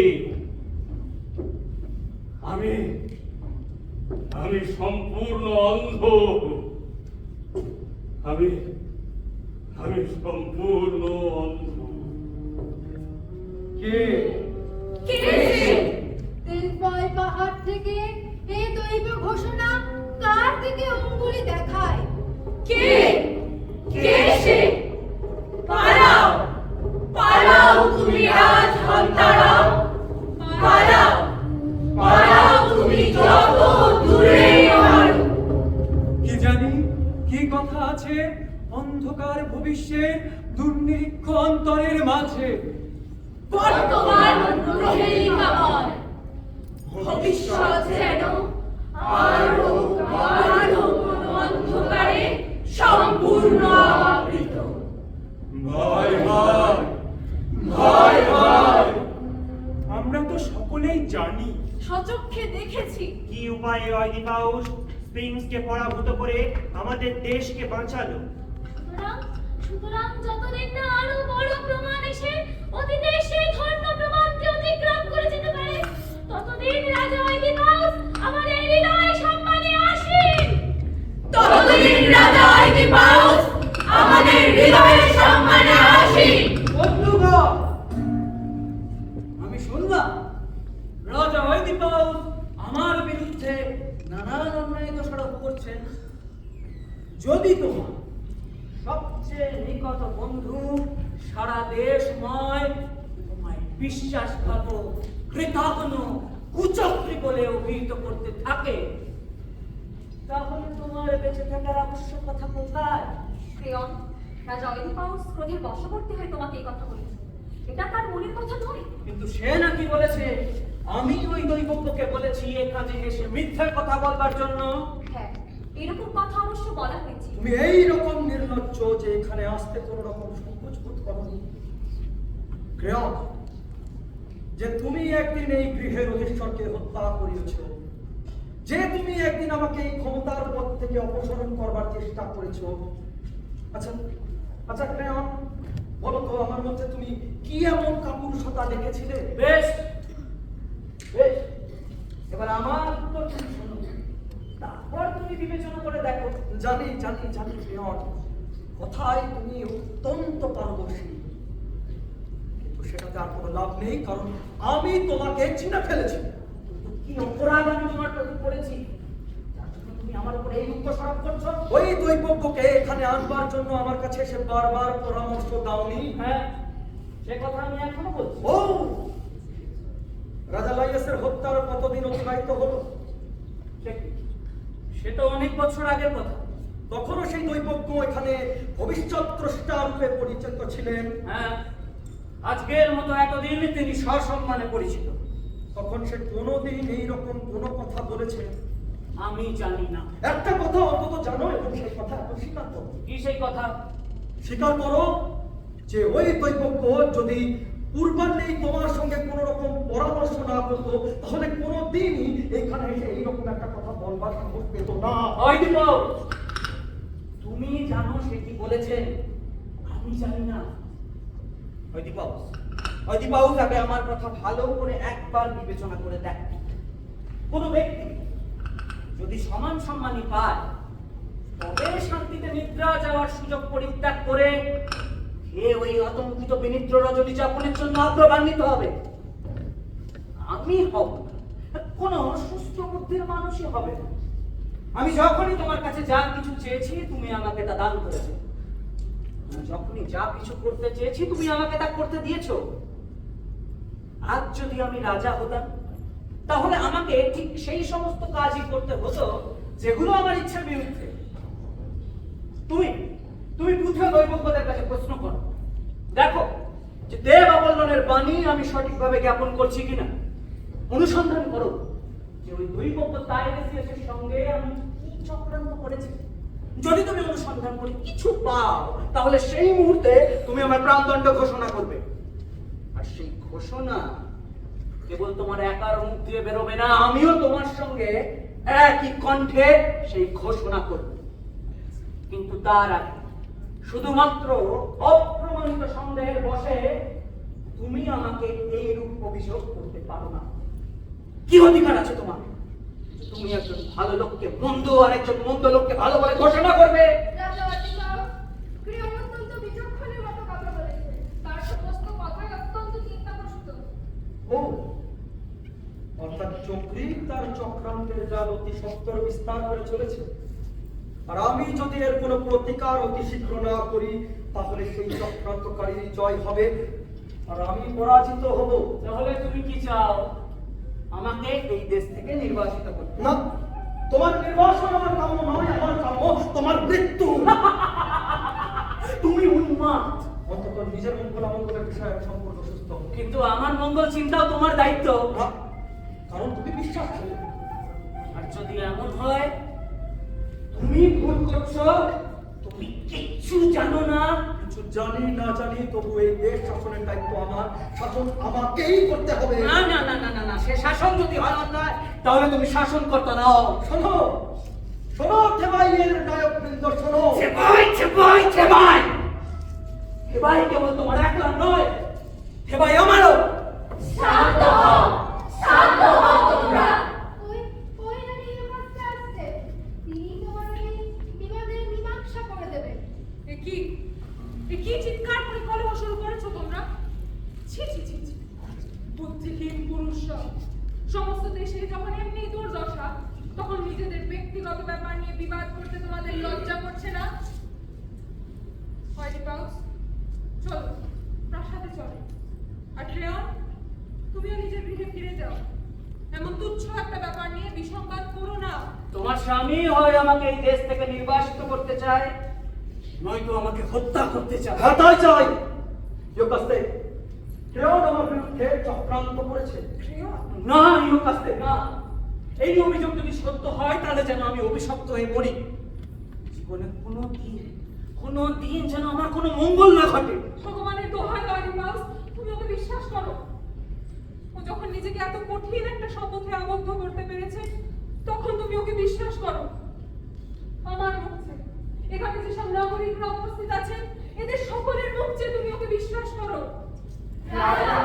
আমি সম্পূর্ণ অন্ধ। আমি সম্পূর্ণ অন্ধ। কে? তেজবয় পাহাড় থেকে এই দৈব ঘোষণা কার দিকে অঙ্গুলি দেখায়? কে? কে সে? পালাও, পালাও তুমি রাজ হন্তারাও, পালাও, পালাও তুমি যত দূরে পারো। কি জানি কি কথা আছে অন্ধকার ভবিষ্যের দুর্নিরীক্ষ অন্তরের মাঝে। বর্তমান প্রহেলিকাময়, ভবিষ্যৎ যেন আরো গাঢ় কোনো অন্ধকারে সম্পূর্ণ আবৃত। ভয় ভয় ভয় ভয়। আমরা তো সকলেই জানি সচক্ষে দেখেছি কি উপায়ে অইডিপাউস স্প্রিংসকে পরাভূত করে আমাদের দেশকে বাঁচালো। সুতরাং যতদিন না আরো বড় প্রমাণ এসে অতীতের সেই ধন্য প্রমাণকে অতিক্রম করে যেতে পারে, ততদিন রাজা অইডিপাউস আমাদের হৃদয়ে সম্মানে আসীন। ততদিন রাজা অইডিপাউস আমাদের হৃদয়ে সম্মানে আসীন। বন্ধুগণ, আমি শুনলাম রাজা অইডিপাউস আমার বিরুদ্ধে নানান অন্যায় দোষারোপ করছেন। যদি তোমার সবচেয়ে নিকট বন্ধু সারা দেশময় তোমায় বিশ্বাসঘাতক, কৃতঘ্ন, কুচক্রী বলে অভিহিত করতে থাকে, তাহলে তোমার বেঁচে থাকার আবশ্যকতা কোথায়? ক্রেয়ন, রাজা অইডিপাউস ক্রোধের বশবর্তী হয়ে তোমাকে এই কথা বলেছে। এটা তার মনের কথা নয়। কিন্তু সে নাকি বলেছে আমি ওই দৈবজ্ঞকে বলেছি এখানে এসে মিথ্যে কথা বলবার জন্য। হ্যাঁ, এরকম কথা অবশ্য বলা হয়েছে। তুমি এই রকম নির্লজ্জ যে এখানে আসতে কোনো রকম সংকোচ বোধ করনি। ক্রেয়ন, যে তুমি একদিন এই গৃহের অধীশ্বরকে হত্যা করিয়েছ, যে তুমি একদিন আমাকে এই ক্ষমতার পথ থেকে অপসারণ করবার চেষ্টা করেছ। আচ্ছা আচ্ছা ক্রেয়ন, বলো তো আমার মধ্যে তুমি কি এমন কাপুরুষতা দেখেছিলে? বেশ বেশ, এবার আমার উত্তর তুমি শোনো, তারপর তুমি বিবেচনা করে দেখো। জানি জানি জানি ক্রেয়ন, কথায় তুমি অত্যন্ত পারদর্শী, কিন্তু সেটাতে আর কোনো লাভ নেই, কারণ আমি তোমাকে চিনে ফেলেছি। কিন্তু কি অপরাধ আমি তোমার প্রতি করেছি যার জন্য তুমি আমার উপরে এই দোষারোপ করছো? ওই দৈবজ্ঞকে এখানে আনবার জন্য আমার কাছে এসে বারবার পরামর্শ দাওনি? হ্যাঁ, সে কথা আমি এখনো বলছি। ও, রাজা লাইয়াসের হত্যার কতদিন অতিবাহিত হলো? সে তো অনেক বছর আগের কথা। তখনও সেই দৈবজ্ঞ এখানে ভবিষ্যৎ দ্রষ্টা রূপে পরিচিত ছিলেন। হ্যাঁ, আজকের মতো এতদিন তিনি সসম্মানে পরিচিত। তখন সে কোনোদিন এইরকম কোনো কথা বলেছে? আমি জানি না। একটা কথা অন্তত জানো, এবং সেই কথা এখন স্বীকার করো। কি সেই কথা? স্বীকার করো যে ওই দৈবজ্ঞ যদি পূর্বান্নেই তোমার সঙ্গে কোনো রকম পরামর্শ না করতো, তাহলে কোনোদিনই এখানে এসে এইরকম একটা কথা বলবার সাহস পেত না। ওই দীপক, তুমি জানো সে কি বলেছেন, আমি জানি না। ওই দীপক, আগে আমার কথা ভালো করে একবার বিবেচনা করে দেখ। কোন ব্যক্তি যদি সমান সম্মানই পায়, তবে শান্তিতে নিদ্রা যাওয়ার সুযোগ পরিত্যাগ করে ওই আতঙ্কিত বিনিদ্র রজনী যাপনের জন্য আগ্রহান্বিত হবে। আমি হব না, কোন সুস্থ বুদ্ধির মানুষই হবে না। আমি যখনই তোমার কাছে যা কিছু চেয়েছি, তুমি আমাকে তা দান করেছো। আমি যখনই যা কিছু করতে চেয়েছি, তুমি আমাকে তা করতে দিয়েছো। আজ যদি আমি রাজা হতাম, তাহলে আমাকে ঠিক সেই সমস্ত কাজই করতে হতো যেগুলো আমার ইচ্ছার বিরুদ্ধে। তুমি পুত্র দৈবজ্ঞদের কাছে প্রশ্ন করো, দেখো যে দেব অবলনের বাণী আমি সঠিকভাবে জ্ঞাপন করছি কিনা। অনুসন্ধান করো যে ওই দৈবজ্ঞ তাইরেসিয়াসের সঙ্গে আমি কি চক্রান্ত করেছি। যদি তুমি অনুসন্ধান করে কিছু পাও, তাহলে সেই মুহূর্তে তুমি আমার প্রাণদণ্ড ঘোষণা করবে। আর সেই ঘোষণা কেবল তোমার একার মুখ দিয়ে বেরোবে না, আমিও তোমার সঙ্গে একই কণ্ঠে সেই ঘোষণা করব। কিন্তু তার আগে শুধুমাত্র অপ্রমাণিত সন্দেহের বশে তুমি আমাকে এইরূপ অভিযোগ করতে পারো না। কি অধিকার আছে তোমার? তুমি একজন ভালো লোককে মন্দ আর একজন মন্দ লোককে ভালো বলে ঘোষণা করবে? রাজা অতিবাউ ক্রিয়ন অত্যন্ত বিচক্ষণের মতো কথা বলেছে। তার সমস্ত কথাই অত্যন্ত চিন্তাপ্রসূত। ও, অর্থাৎ চক্রী তার চক্রান্তের জাল অতি সত্বর বিস্তার করে চলেছে। আর আমি যদি এর কোনো প্রতিকার অতি শীঘ্র না করি, তাহলে সেই চক্রান্তকারীর জয় হবে আর আমি পরাজিত হব। তাহলে তুমি কি চাও? আমাকে এই দেশ থেকে নির্বাসিত করতে? না, তোমার নির্বাসন আমার কাম্য নয়, আমার কাম্য তোমার মৃত্যু। তুমি উন্মাদ। অন্তত নিজের মঙ্গল অমঙ্গলের বিষয়ে সম্পূর্ণ সুস্থ। কিন্তু আমার মঙ্গল চিন্তাও তোমার দায়িত্ব। না, কারণ তুমি বিশ্বাস করো। আর যদি এমন হয় তুমি ভুল করছো, তুমি কিচ্ছু জানো না। কিছু জানি না জানি, তবু এই দেশ শাসনের দায়িত্ব আমার, শাসন আমাকেই করতে হবে। না না না না না না, সে শাসন যদি হয় অন্যায়, তাহলে তুমি শাসন করতে নাও। শোনো শোনো, থেবাইয়ের নায়ক বৃন্দ শোনো। থেবাই কেবল তোমার একলা নয়, থেবাই আমারও। শান্ত হও, শান্ত হও তোমরা। ওই নারী মাত্র আসছে। তিনি তোমার এই বিবাদের মীমাংসা করে দেবেন। এ কি চিৎকার করে কলহ শুরু করেছো তোমরা? ছি ছি ছি ছি, বুদ্ধিহীন পুরুষরা। সমস্ত দেশে যখন এমনি দুর্দশা, তখন নিজেদের ব্যক্তিগত ব্যাপার নিয়ে বিবাদ করতে তোমাদের লজ্জা করছে না? অয়ডিপাউস, চলো প্রাসাদে চলো। আর ক্রেয়ন, তুমিও নিজের গৃহে ফিরে যাও। এমন তুচ্ছ একটা ব্যাপার নিয়ে বিসংবাদ করো না। তোমার স্বামী হয় আমাকে এই দেশ থেকে নির্বাসিত করতে চায়, নয়তো আমাকে হত্যা করতে চায়। হাতায় চাই ইয়োকাস্তে, ক্রেওন আমার বিরুদ্ধে চক্রান্ত করেছে। না ইউকাস্তে না, এই অভিযোগ যদি সত্য হয় তাহলে যেন আমি অভিশপ্ত হয়ে পড়ি, জীবনে কোনো দিন যেন আমার কোনো মঙ্গল না ঘটে। ভগবানের দোহাই অলিম্পাস, তুমি ওকে বিশ্বাস করো। ও যখন নিজেকে এত কঠিন একটা শপথে আবদ্ধ করতে পেরেছে, তখন তুমি ওকে বিশ্বাস করো। আমার মুখ চেয়ে, এখানে যেসব নাগরিকরা উপস্থিত আছেন, এদের সকলের মুখ চেয়ে তুমি ওকে বিশ্বাস করো। রাজা,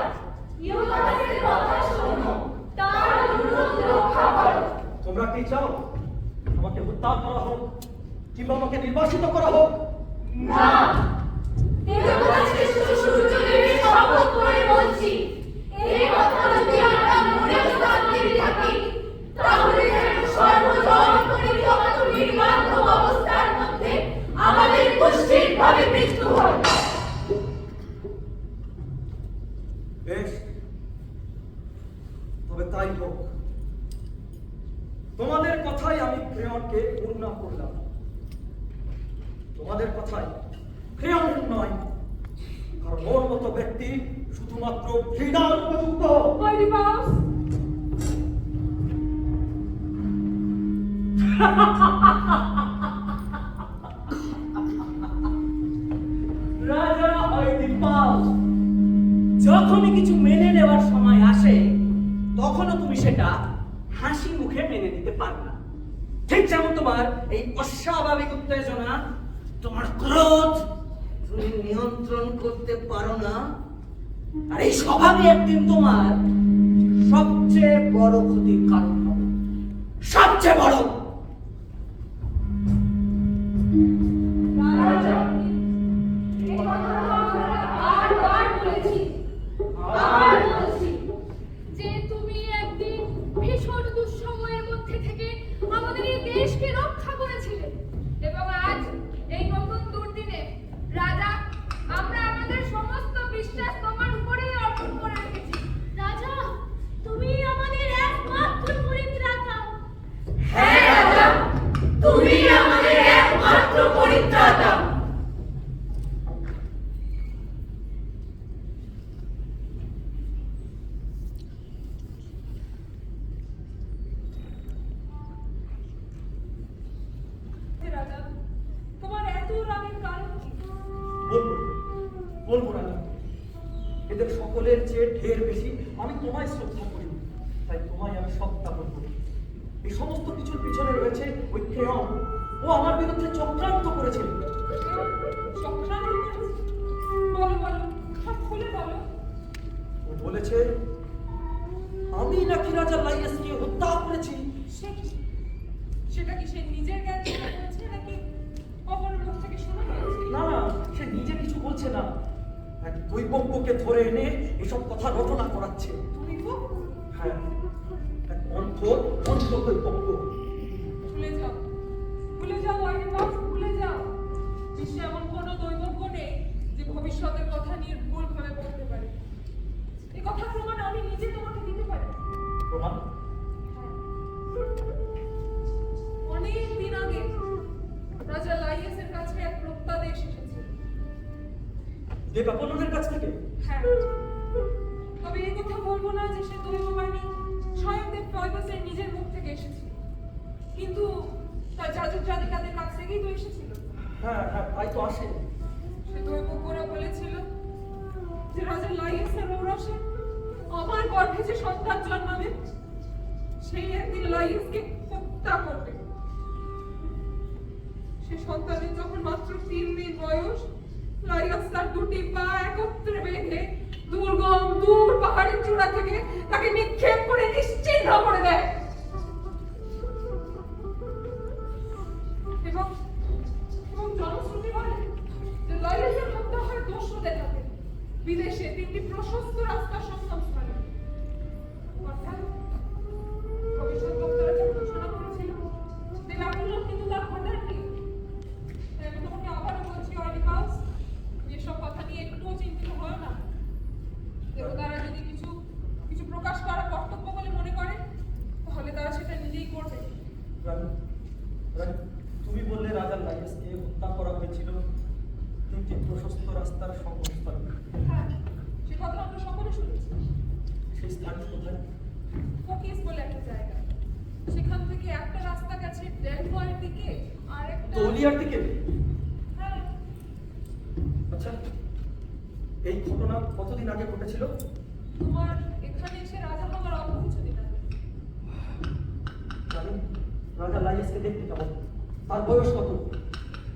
ইউকাস্তের কথা শোনো, তার অনুরোধ রক্ষা করো। তোমরা কি চাও আমাকে হত্যা করা হোক কিংবা আমাকে নির্বাসিত করা হোক? না, দেবতাশ্রেষ্ঠ সূর্যদেবের শপথ করে বলছি, এই কথা যদি আমরা মনেও স্থান দিয়ে থাকি, তাহলে যেন সর্বজন পরিত্যক্ত নির্বান্ধব অবস্থার মধ্যে আমাদের কুষ্ঠিভাবে মৃত্যু হয়। বেশ, তবে তাই হোক। তোমাদের কথাই আমি ক্রেওনকে পূর্ণ করলাম। তোমাদের কথাই ক্রেওন নয়, কারণ ওর মতো ব্যক্তি শুধুমাত্র ঘৃণার উপযুক্ত। অলিম্পাস, রাজা অলিম্পাস, যখনই কিছু মেনে নেওয়ার সময় আসে তখনও তুমি সেটা হাসি মুখে মেনে নিতে পারো না। ঠিক যেমন তোমার এই অস্বাভাবিক উত্তেজনা, তোমার ক্রোধ তুমি নিয়ন্ত্রণ করতে পারো না, আর এই স্বভাবই একদিন তোমার সবচেয়ে বড় ক্ষতির কারণ হবে, সবচেয়ে বড়। রাজা, এই কথাটা আমরা বারবার বলেছি, আবার বলছি, যে তুমি একদিন ভীষণ দুঃসময়ের মধ্যে থেকে আমাদের এই দেশকে রক্ষা করেছিলে, এবং আজ এই নতুন দুর্দিনে রাজা, আমরা আমাদের সমস্ত বিশ্বাস তোমার উপরেই অর্পণ করে রেখেছি। রাজা, তুমি আমাদের একমাত্র পরিত্রাতা। হ্যাঁ রাজা, তুমি আমাদের একমাত্র পরিত্রাতা। রাজা, তোমার এত রাগের কারণ কি? বলবো না, এদের সকলের চেয়ে ঢের বেশি আমি তোমায় শ্রদ্ধা করি, তাই তোমায় আমি সত্তা বলবো। এই সমস্ত কিছুর পিছনে রয়েছে ওই ক্রেওন। ও আমার বিরুদ্ধে চক্রান্ত করেছে। চক্রান্ত করেছে? বলো বলো, সব খুলে বলো। ও বলেছে আমি নাকি রাজা লাইয়াসকে হত্যা করেছি। সে কি? সেটা কি সে নিজের জ্ঞান থেকে বলছে নাকি অপর লোক থেকে শোনা হয়েছে? না না, সে নিজে কিছু বলছে না, এক দৈবজ্ঞকে ধরে এনে এসব কথা রচনা করাচ্ছে। তুমি তো হ্যাঁ, এক অন্ধ দৈবজ্ঞ। ভুলে যাও অলিম্পাস, ভুলে যাও। বিশ্বে এমন কোনো দৈবজ্ঞ নেই যে ভবিষ্যতের কথা নিয়ে ভুল ভাবে বলতে পারে। এই কথার প্রমাণ আমি নিজে তোমাকে দিতে পারি। প্রমাণ? অনেক দিন আগে রাজা লাইয়াসের কাছে এক প্রত্যাদেশ এসেছিল। দেব অপোলনের কাছ থেকে? হ্যাঁ, তবে এই কথা বলবো না যে সে দৈববাণী স্বয়ং দেব ফয়বাসের নিজের মুখ থেকে এসেছিল, কিন্তু তার যাজক জাতিকাদের কাছ থেকেই তো এসেছিল। হ্যাঁ হ্যাঁ, তাই তো আসে। সে দৈবজ্ঞরা বলেছিল যে রাজা লাইয়াসের ঔরসে আমার গর্ভে যে সন্তান জন্মাবে, সেই একদিন লাইয়াসকে হত্যা করবে। সে সন্তানের যখন মাত্র 3 দিন বয়স, লাইয়াস তার দুটি পা একত্রে বেঁধে দুর্গম দূর পাহাড়ের চূড়া থেকে তাকে নিক্ষেপ করে নিশ্চিহ্ন করে দেয়। এবং জনশ্রুতি বলে যে লাইয়াসের হত্যা হয় দস্যুদের হাতে, বিদেশে 3টি প্রশস্ত রাস্তার সংস্থানে। অর্থাৎ ভবিষ্যৎবক্তারা যে ঘোষণা করেছিল দেব অপোলন কিন্তু তার ঘটাননি। তাই আমি তোমাকে আবারও বলছি অলিম্পাস, এসব কথা নিয়ে একটুও চিন্তিত হয় না। দেবতারা যদি কিছু প্রকাশ করা কর্তব্য বলে মনে করে, তাহলে তারা সেটা নিজেই করবে। রানী, রানী, তুমি বললে রাজা লাইয়াসকে হত্যা করা হয়েছিল 3টি প্রশস্ত রাস্তার সংস্থানে। হ্যাঁ, সে কথা আমরা সকলে স্থানটি কোথায়? ফোকিস বলে একটা জায়গা। সেখান থেকে একটা রাস্তা গেছে ডেলফয়ের দিকে আর একটা দৌলিয়ার দিকে? হ্যাঁ, আচ্ছা, এই ঘটনা কতদিন আগে ঘটেছিল? তোমার এখানে এসে রাজা হওয়ার অল্প কিছুদিন আগে। জানি রাজা লাইয়াসকে দেখতে কেমন, তার বয়স কত?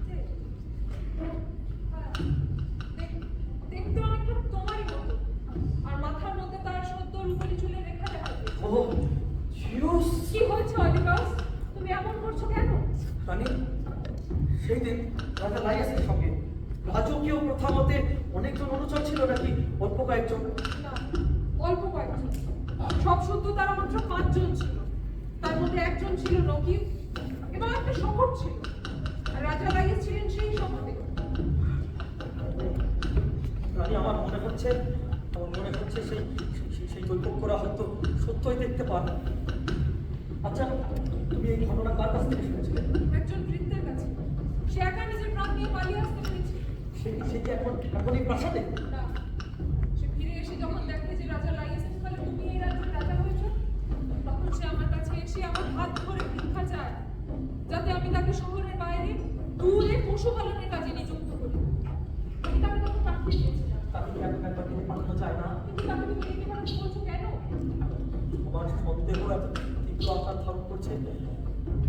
হ্যাঁ, দেখতে অনেকটা তোমারই মতো। আর মাথার মধ্যে তার সদ্য রুপলি চুলের রেখা দেখা যায়। ও জিউস! কি হয়েছে অলিভাস? তুমি এমন করছো কেন? রানী, সেই দিন রাজা লাইয়াসের সঙ্গে রাজকীয় প্রথা মতে অনেকজন অনুচর ছিল নাকি অল্প কয়েকজন? না, অল্প কয়েকজন। সব সদ্য তারা মাত্র 5 জন ছিল। তার মধ্যে একজন ছিল নকিব এবং একটা শপথ ছিল। আর রাজা লাইয়াস ছিলেন সেই শপথে। রানী, আমার মনে হচ্ছে সেই সেই বৈপক্ষরা হয়তো সত্যই দেখতে পান। আচ্ছা, তুমি এই ঘটনা কার কাছ থেকে শুনেছিলে? একজন বৃদ্ধের কাছে। সে একা নিজের প্রাণ নিয়ে পালিয়ে আসতে পেরেছে। সে কি এখন এই প্রাসাদে? না, সে ফিরে এসে যখন দেখে যে রাজা লাইয়াসের ফলে তুমি এই রাজ্যের রাজা হয়েছো, তখন সে আমার কাছে এসে আমার হাত ধরে ভিক্ষা চায় যাতে আমি তাকে শহরের বাইরে দূরে পশুপালনের কাজে নিযুক্ত করি। আমি তাকে তখন পাঠিয়ে দিয়েছিলাম। তাকে কি এখন একবার থেকে পাঠানো যায় না? কিন্তু তাকে তুমি একেবারে বলছো কেন? আমার সন্দেহ এত তীব্র আকার ধারণ করছে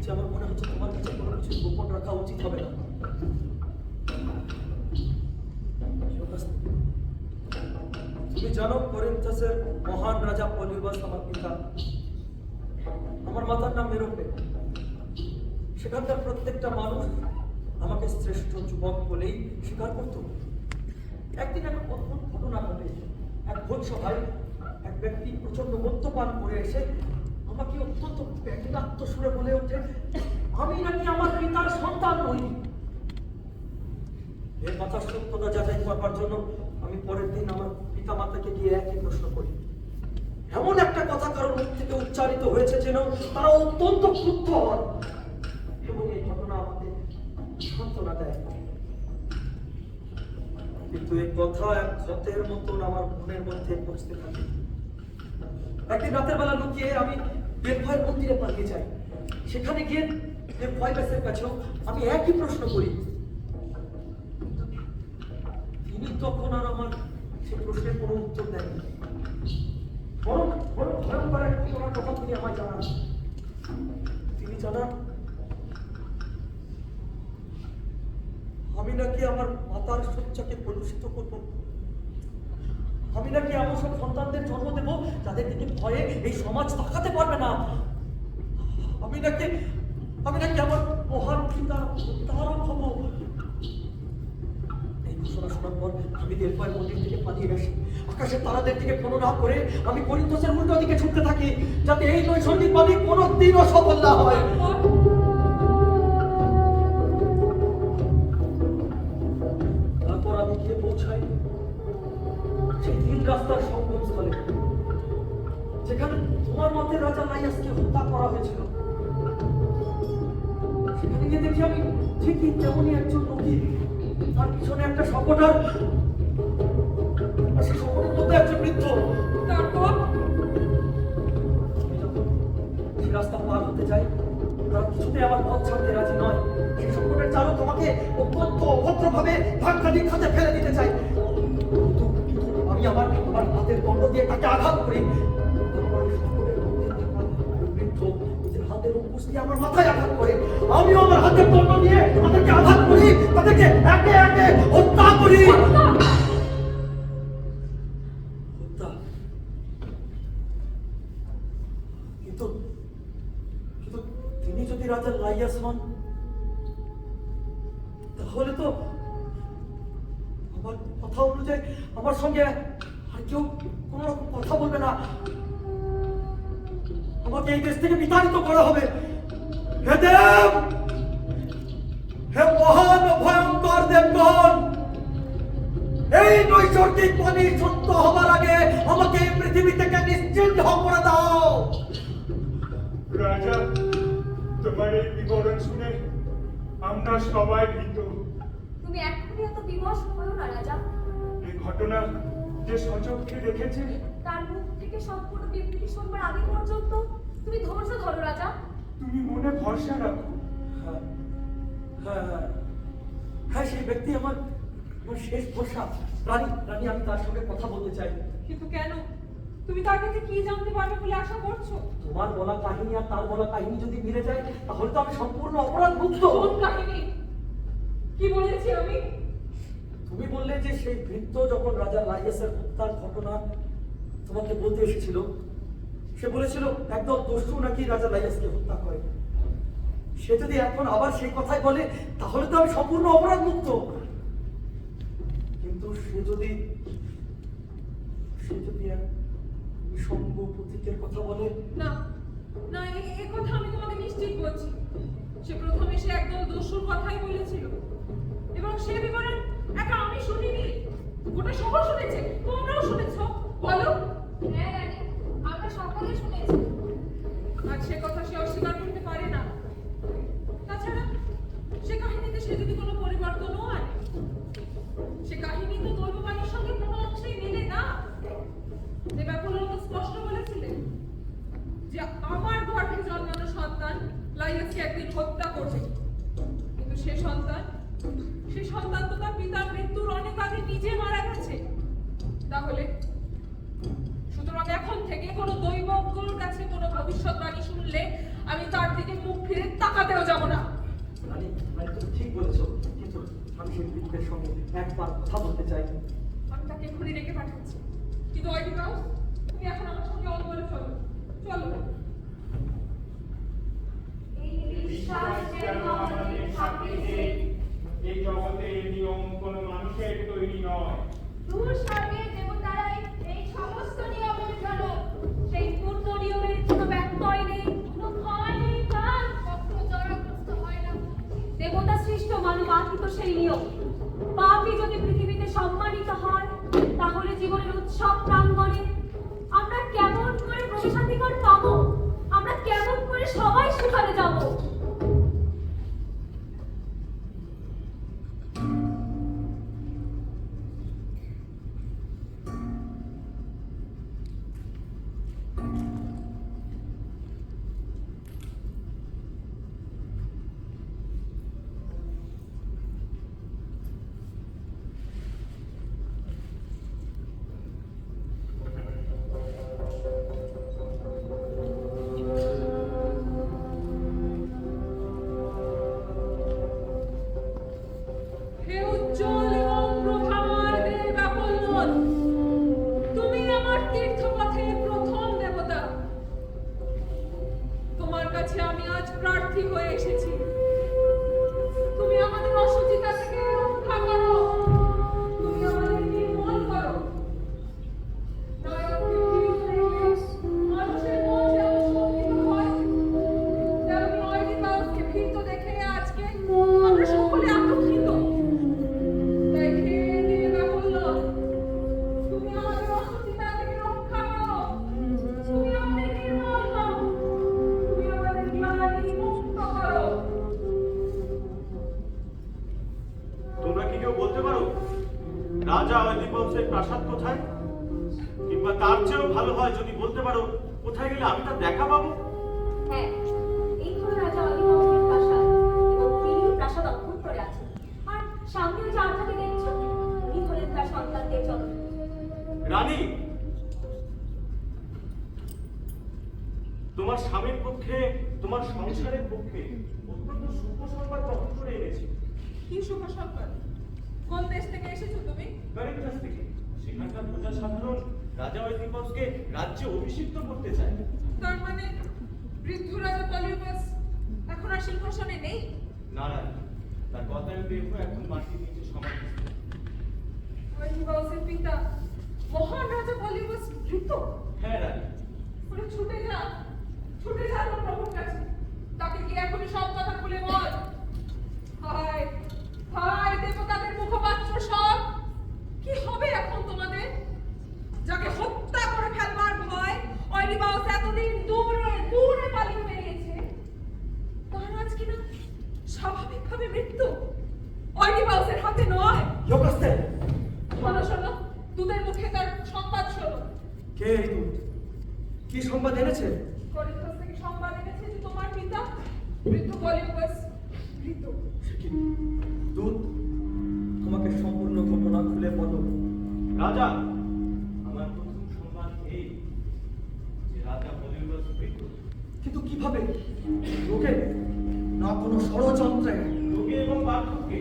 যে আমার মনে হচ্ছে তোমার কাছে কোনো কিছু গোপন রাখা উচিত হবে না। তুমি জানো করিন্থাসের মহান রাজা পলিবাস আমার পিতা। আমার মাতার নাম মেরোপে। সেখানকার প্রত্যেকটা মানুষ আমাকে শ্রেষ্ঠ যুবক বলেই স্বীকার করত। একদিন এক অদ্ভুত ঘটনা ঘটে। এক ভোজ সভায় এক ব্যক্তি প্রচন্ড মদ্যপান করে এসে আমাকে অত্যন্ত ব্যঙ্গাত্মক সুরে বলে ওঠে, আমি নাকি আমার পিতার সন্তান নই। এর কথার সত্যতা যাচাই করবার জন্য আমি পরের দিন আমার পিতা মাতাকে গিয়ে একই প্রশ্ন করি। এমন একটা কথা কারোর মুখ থেকে উচ্চারিত হয়েছে যেন তারা অত্যন্ত ক্ষুব্ধ হন এবং এই ঘটনা আমাদের সান্ত্বনা দেয়। কিন্তু এই কথা এক ক্ষতের মতন আমার মনের মধ্যে পৌঁছতে থাকে। একদিন রাতের বেলা লুকিয়ে আমি ডেলফয়ের মন্দিরে পালিয়ে যাই। সেখানে গিয়ে ডেলফয়ের কাছেও আমি একই প্রশ্ন করি। তিনি তখন আর আমার সে প্রশ্নের কোনো উত্তর দেননি। বরং ভয়ঙ্কর এক ঘটনার কথা তিনি আমায় জানান। তিনি জানান আমি নাকি আমার মাতার শয্যাকে কলুষিত করব। আমি নাকি এমন সব সন্তানদের জন্ম দেব যাদের দিকে ভয়ে এই সমাজ তাকাতে পারবে না। আমি নাকি আমার মহান পিতার উদ্ধারক হব। এই ঘোষণা শোনার পর আমি ডেলফয়ের মন্দির থেকে পালিয়ে আসি। আকাশের তারাদের দিকে ফলো না করে আমি করিন্থাসের উল্টো দিকে ছুটতে থাকি যাতে এই নৈসর্গিক বাণী কোনোদিনও সফল না হয়। তারপর আমি গিয়ে পৌঁছাই সেই 3 রাস্তার সঙ্গমস্থলে, যেখানে তোমার মতে রাজা লাইয়াসকে হত্যা করা হয়েছিল। সেখানে গিয়ে দেখি আমি ঠিকই তেমনই একজন নকিব, তার পিছনে একটা শকট আর সেই শকটের মধ্যে একজন বৃদ্ধ। তারপর আমি যখন সেই রাস্তা পার হতে যাই, তারা কিছুতে আমার পথ ছাড়তে রাজি নয়। সেই শকটের চালক আমাকে অত্যন্ত অভদ্রভাবে ধাক্কা দিয়ে খাতে ফেলে দিতে চাই। কিন্তু আমি আমার হাতের দণ্ড দিয়ে তাকে আঘাত করি। তারপর ওই শকটের মধ্যে থাকা ওই বৃদ্ধ নিজের হাতের অঙ্কুশ দিয়ে আমার মাথায় আঘাত করে। আমিও আমার হাতের দণ্ড দিয়ে তাদেরকে আঘাত করি, তাদেরকে একে একে হত্যা করি। হত্যা। কিন্তু তিনি যদি রাজা লাইয়াস হন, তাহলে তো আমার কথা অনুযায়ী আমার সঙ্গে আর কেউ কোন রকম কথা বলবে না। আমাকে এই দেশ থেকে বিতাড়িত করা হবে। হে দেব, হে মহান ও ভয়ঙ্কর দেবগণ, এই নৈসর্গিক পানি সত্য হবার আগে আমাকে এই পৃথিবী থেকে নিশ্চিহ্ন করে দাও। রাজা, তোমার এই বিবরণ শুনে আমরা সবাই ভীত। তুমি এখনই এত বিমর্ষ হও না রাজা। এই ঘটনা যে সচক্ষে দেখেছে তার মুখ থেকে সম্পূর্ণ শুনবার আগে পর্যন্ত তুমি ধৈর্য ধরো রাজা। তুমি মনে ভরসা রাখো। হ্যাঁ হ্যাঁ হ্যাঁ হ্যাঁ, সেই ব্যক্তি আমার আমার শেষ ভরসা। রানী রানী, আমি তার সঙ্গে কথা বলতে চাই। কিন্তু কেন? তুমি তার কাছে কি জানতে পারবে বলে আশা করছো? তোমার বলা কাহিনী আর তার বলা কাহিনী যদি মিলে যায়, তাহলে তো আমি সম্পূর্ণ অপরাধ মুক্ত। কোন কাহিনী? কি বলেছি আমি? তুমি বললে যে সেই ভৃত্য যখন রাজা লাইয়াসের হত্যার ঘটনা তোমাকে বলতে এসেছিল, সে বলেছিল একদল দস্যু নাকি রাজা লাইয়াসকে হত্যা করে। সে যদি এখন আবার সেই কথাই বলে, তাহলে তো আমি সম্পূর্ণ অপরাধ মুক্ত। কিন্তু সে যদি এক নিঃসঙ্গ প্রতীকের কথা বলে, না না, এ কথা আমি তোমাকে নিশ্চিত বলছি। সে প্রথমে সে একদল দস্যুর কথাই বলেছিল, এবং সে বিবরণ একা আমি শুনিনি, গোটা শহর শুনেছে। তোমরাও শুনেছো, বলো। হ্যাঁ রানী, আমরা সকলে শুনেছি। আর সে কথা সে অস্বীকার করতে পারে না। তাছাড়া সে কাহিনীতে সে যদি কোনো পরিবর্তনও আনে, সে কাহিনী তো দৈববাণীর সঙ্গে কোনো অংশেই মেলে না। দেবাকুল তো স্পষ্ট বলেছিলেন যে আমার গর্ভে জন্মানো সন্তান লাইয়াসকে একদিন হত্যা করবে, কিন্তু সে সন্তান তো তার পিতার মৃত্যুর অনেক আগে নিজে মারা গেছে। তাহলে সুতরাং এখন থেকে কোনো দৈবজ্ঞর কাছে কোনো ভবিষ্যৎবাণী শুনলে আমি তার দিকে মুখ ফিরে তাকাতেও যাব না। রানী রানী, তুমি ঠিক বলেছো, কিন্তু আমি সেই বৃদ্ধের সঙ্গে একবার কথা বলতে চাই। আমি তাকে এক্ষুনি রেখে পাঠাচ্ছি। কিন্তু অয়ডিপাউস, তুমি এখন আমার সঙ্গে অন্তরে চলো। চলো। এই বিশ্বাস যেন আমাদের থাকে যে এই জগতের নিয়ম কোনো মানুষের তৈরি নয়। দূর স্বর্গের দেবতারাই এই সমস্ত নিয়মের জনক। সেই পূর্ণ নিয়মের কোনো ব্যত্যয় নেই, কোনো ক্ষয় নেই, প্রাণ কখনো জড়গ্রস্ত হয় না। দেবতা সৃষ্ট মানবাকৃত সেই নিয়ম। পাপী যদি পৃথিবীতে সম্মানিত হয়, তাহলে জীবনের উৎসব প্রাঙ্গণে আমরা কেমন করে প্রবেশাধিকার পাবো? আমরা কেমন করে সবাই সেখানে যাবো? হে উজ্জ্বল এবং প্রভাময় দেবাকুল, তুমি আমার তীর্থপথের প্রথম দেবতা। তোমার কাছে আমি আজ প্রার্থী হয়ে এসেছি। তুমি আমাদের অসুচিতা থেকে রক্ষা করো, তুমি আমাদের নির্মল করো। নায়ককে ভিড় দেখলে মানুষের মন যেমন শোকিত হয়, তেমনি অয়ডিপাউসকে ভীত দেখে আজকে আমরা সকলে আতঙ্কিত। তাই হে দেবাকুল, তুমি আমাদের অসুচিতা থেকে রক্ষা করো, তুমি আমাদের নির্মল করো, তুমি আমাদের গ্লানি মুক্ত করো। তোমরা কি কেউ বলতে পারো রাজা অয়দিপাউসের প্রাসাদ কোথায়? কিংবা তার চেয়েও ভালো হয় যদি বলতে পারো কোথায় গেলে আমি তার দেখা পাবো? হ্যাঁ, এই হলো রাজা অলিভাউসের প্রাসাদ, এবং তিনিও প্রাসাদ অভ্যন্তরে আছেন। আর সামনে ওই যে আর্থাকে দেখছো, ইনি হলেন তার সন্তানদের জনক। রানী, তোমার স্বামীর পক্ষে, তোমার সংসারের পক্ষে অত্যন্ত শুভ সংবাদ বহন করে এনেছি। কি শুভ সংবাদ? কোন দেশ থেকে এসেছো তুমি? কারিকাস থেকে। সেখানকার প্রজা সাধারণ রাজা অয়দিপাউসকে রাজ্যে অভিষিক্ত করতে চায়। তার মানে বৃদ্ধ রাজা পলিবাস এখন আর সিংহাসনে নেই? না রানী, তার গদায় দেহ এখন মাটির নিচে সমাধি। অয়ডিপাউসের পিতা মহান রাজা পলিবাস মৃত? হ্যাঁ রানী। ওরে ছুটে যা আমার প্রভুর কাছে। তাকে কি এখনই সব কথা খুলে বল। হায় হায় দেবতাদের মুখপাত্র সব, কি হবে এখন তোমাদের? যাকে হত্যা করে ফেলবার ভয় অয়ডিপাউস এতদিন দূরে দূরে পালিয়ে বেরিয়েছে, তার আজ কিনা স্বাভাবিকভাবে মৃত্যু অয়ডিপাউসের হাতে নয়। ইয়োকাস্তে, শোনো শোনো, দুধের মুখে তার সংবাদ শোনো। কে এই দূত? কি সংবাদ এনেছে? করিন্থাস থেকে সংবাদ এনেছে যে তোমার পিতা বৃদ্ধ পলিবাস মৃত। দূত, তোমাকে সম্পূর্ণ ঘটনা খুলে বলো। রাজা, আমার প্রথম সংবাদ এই যে রাজা পলিবাস মৃত। কিন্তু কিভাবে? লোকে না কোনো ষড়যন্ত্রে? লোকে এবং বার্ধক্যে।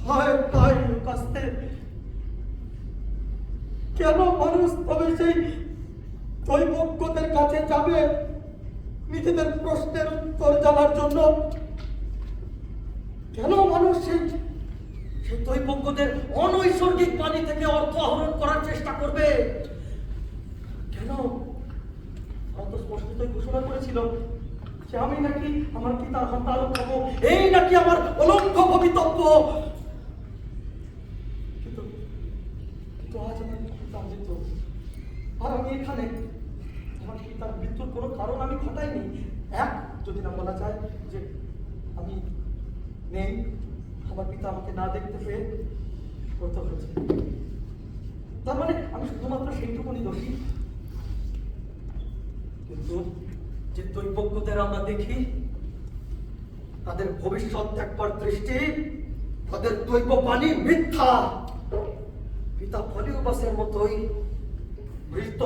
হায় হায় কাস্তে, কেন মানুষ তবে সেই দৈবজ্ঞদের কাছে যাবে নিজেদের প্রশ্নের উত্তর জানার জন্য? কেন মানুষ সেই দৈবজ্ঞদের অনৈসর্গিক বাণী থেকে অর্থ আহরণ করার চেষ্টা করবে? কেন? অত স্পষ্টতই ঘোষণা করেছিল যে আমি নাকি আমার পিতার সন্তান হব, এই নাকি আমার অলঙ্ঘ ভবিতব্য। কিন্তু আজ আমার পিতা মৃত, আর আমি এখানে। আমার পিতার মৃত্যুর কোনো কারণ আমি ঘটাইনি। এক, যদি না বলা যায় যে আমি নেই, আমার পিতা আমাকে না দেখতে পেয়ে করতে হয়েছে। তার মানে আমি শুধুমাত্র সেইটুকুনি দোষী। কিন্তু যে দৈবজ্ঞদের আমরা দেখি, তাদের ভবিষ্যৎ দেখবার দৃষ্টি, তাদের দৈব বাণী মিথ্যা। পিতা পলিবাসের মতোই মৃত,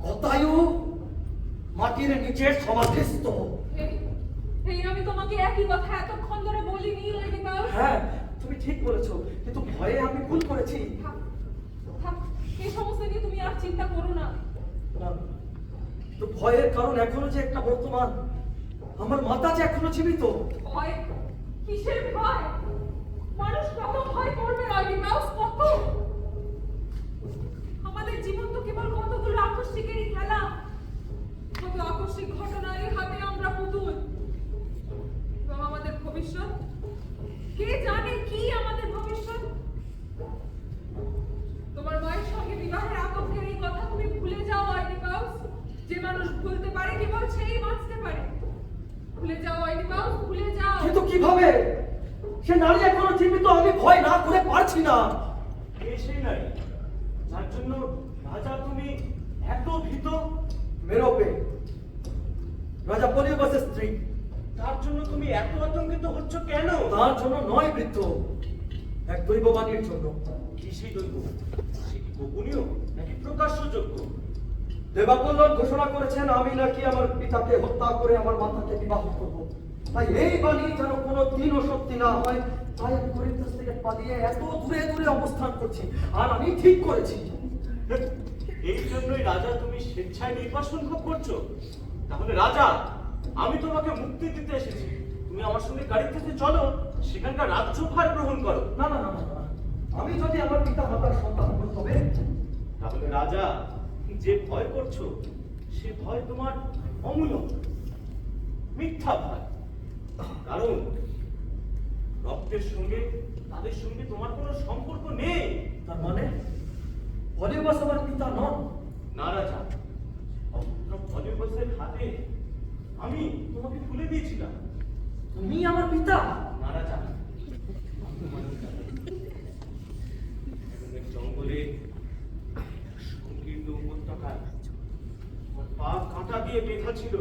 গতায়ু, মাটির নিচে সমাধিস্থ। এই আমি তোমাকে একই কথা এতক্ষণ ধরে বলিনি লেডিবাস। হ্যাঁ, তুমি ঠিক বলেছো, কিন্তু ভয়ে আমি ভুল করেছি। থাক, থাক, এই সমস্ত নিয়ে তুমি আর চিন্তা করো না। না, কিন্তু ভয়ের কারণ এখনো যে একটা বর্তমান। আমার মাতা যে এখনো জীবিত। ভয়? কিসের ভয়? মানুষ কত ভয় করবে লেডিবাস, কত? আমাদের জীবন তো কেবল কতগুলো আকস্মিকেরই খেলা। কত আকস্মিক ঘটনার হাতে আমরা পুতুল। এবং আমাদের ভবিষ্যৎ, কে জানে কি আমাদের ভবিষ্যৎ? তোমার মায়ের সঙ্গে বিবাহের আতঙ্কের এই কথা তুমি ভুলে যাও লেডিবাস। যে মানুষ ভুলতে পারে কেবল সেই বাঁচতে পারে। ভুলে যাও লেডিবাস, ভুলে যাও। কিন্তু কিভাবে? সে নারী এখনো জীবিত, আমি ভয় না করে পারছি না। কে সেই নারী যার জন্য রাজা তুমি এত ভীত? মেরোপে, রাজা পলিবাসের স্ত্রী। তার জন্য তুমি এত আতঙ্কিত হচ্ছ কেন? তার জন্য নয় বৃদ্ধ, এক দৈববাণীর জন্য। কি সেই দৈব? সে কি গোপনীয় নাকি প্রকাশ্যযোগ্য? দেবাকল্যাণ ঘোষণা করেছেন আমি নাকি আমার পিতাকে হত্যা করে আমার মাতাকে বিবাহ করব। তাই এই বাণী যেন কোনো দিনও সত্যি না হয়, তাই আমি করিন্থাস থেকে পালিয়ে এত দূরে দূরে অবস্থান করছি। আর আমি ঠিক করেছি। এই জন্যই রাজা তুমি স্বেচ্ছায় নির্বাসন ভোগ করছো? তাহলে রাজা, আমি তোমাকে মুক্তি দিতে এসেছি। তুমি আমার সঙ্গে গাড়িতে চলো, সেখানকার রাজ্যভার গ্রহণ করো। না না না না না, আমি যদি আমার পিতা মাতার সন্তান হই তবে। তাহলে রাজা, যে ভয় করছো সে ভয় তোমার অমূলক, মিথ্যা ভয়। কারণ রক্তের সঙ্গে তাদের সঙ্গে তোমার কোনো সম্পর্ক নেই। তার মানে পলিবাস আমার পিতা নন? না রাজা, অপুত্র পলিবাসের হাতে আমি তোমাকে তুলে দিয়েছিলাম। তুমি আমার পিতা? না রাজা, জঙ্গলে সংকীর্ণ উপত্যকায় আমার পা কাঁটা দিয়ে বেঁধা ছিল।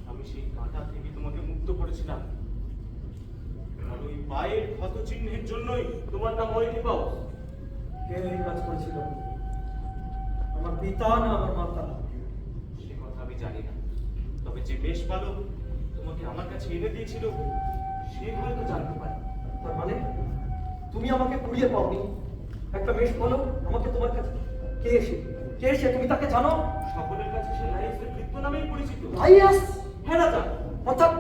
আমি সেই কাঁটা থেকে তোমাকে মুক্ত করেছিলাম। আর ওই পায়ের ক্ষত চিহ্নের জন্যই তোমার নাম ঐদিপাস। কে এই কাজ করেছিল? আমার পিতা না আমার মাতা? সে কথা আমি জানি না, তবে যে মেষপালক তোমাকে আমার কাছে এনে দিয়েছিল সে হয়তো জানতে পারে। তার মানে তুমি আমাকে কুড়িয়ে পাওনি? একটা বেশ বলো আমাকে তোমার কাছে কে এসে তুমি তাকে জানো? সকলের কাছে সে লাইয়াসের কৃত্য নামেই পরিচিত। লাইয়াস? হ্যাঁ রাজা। অর্থাৎ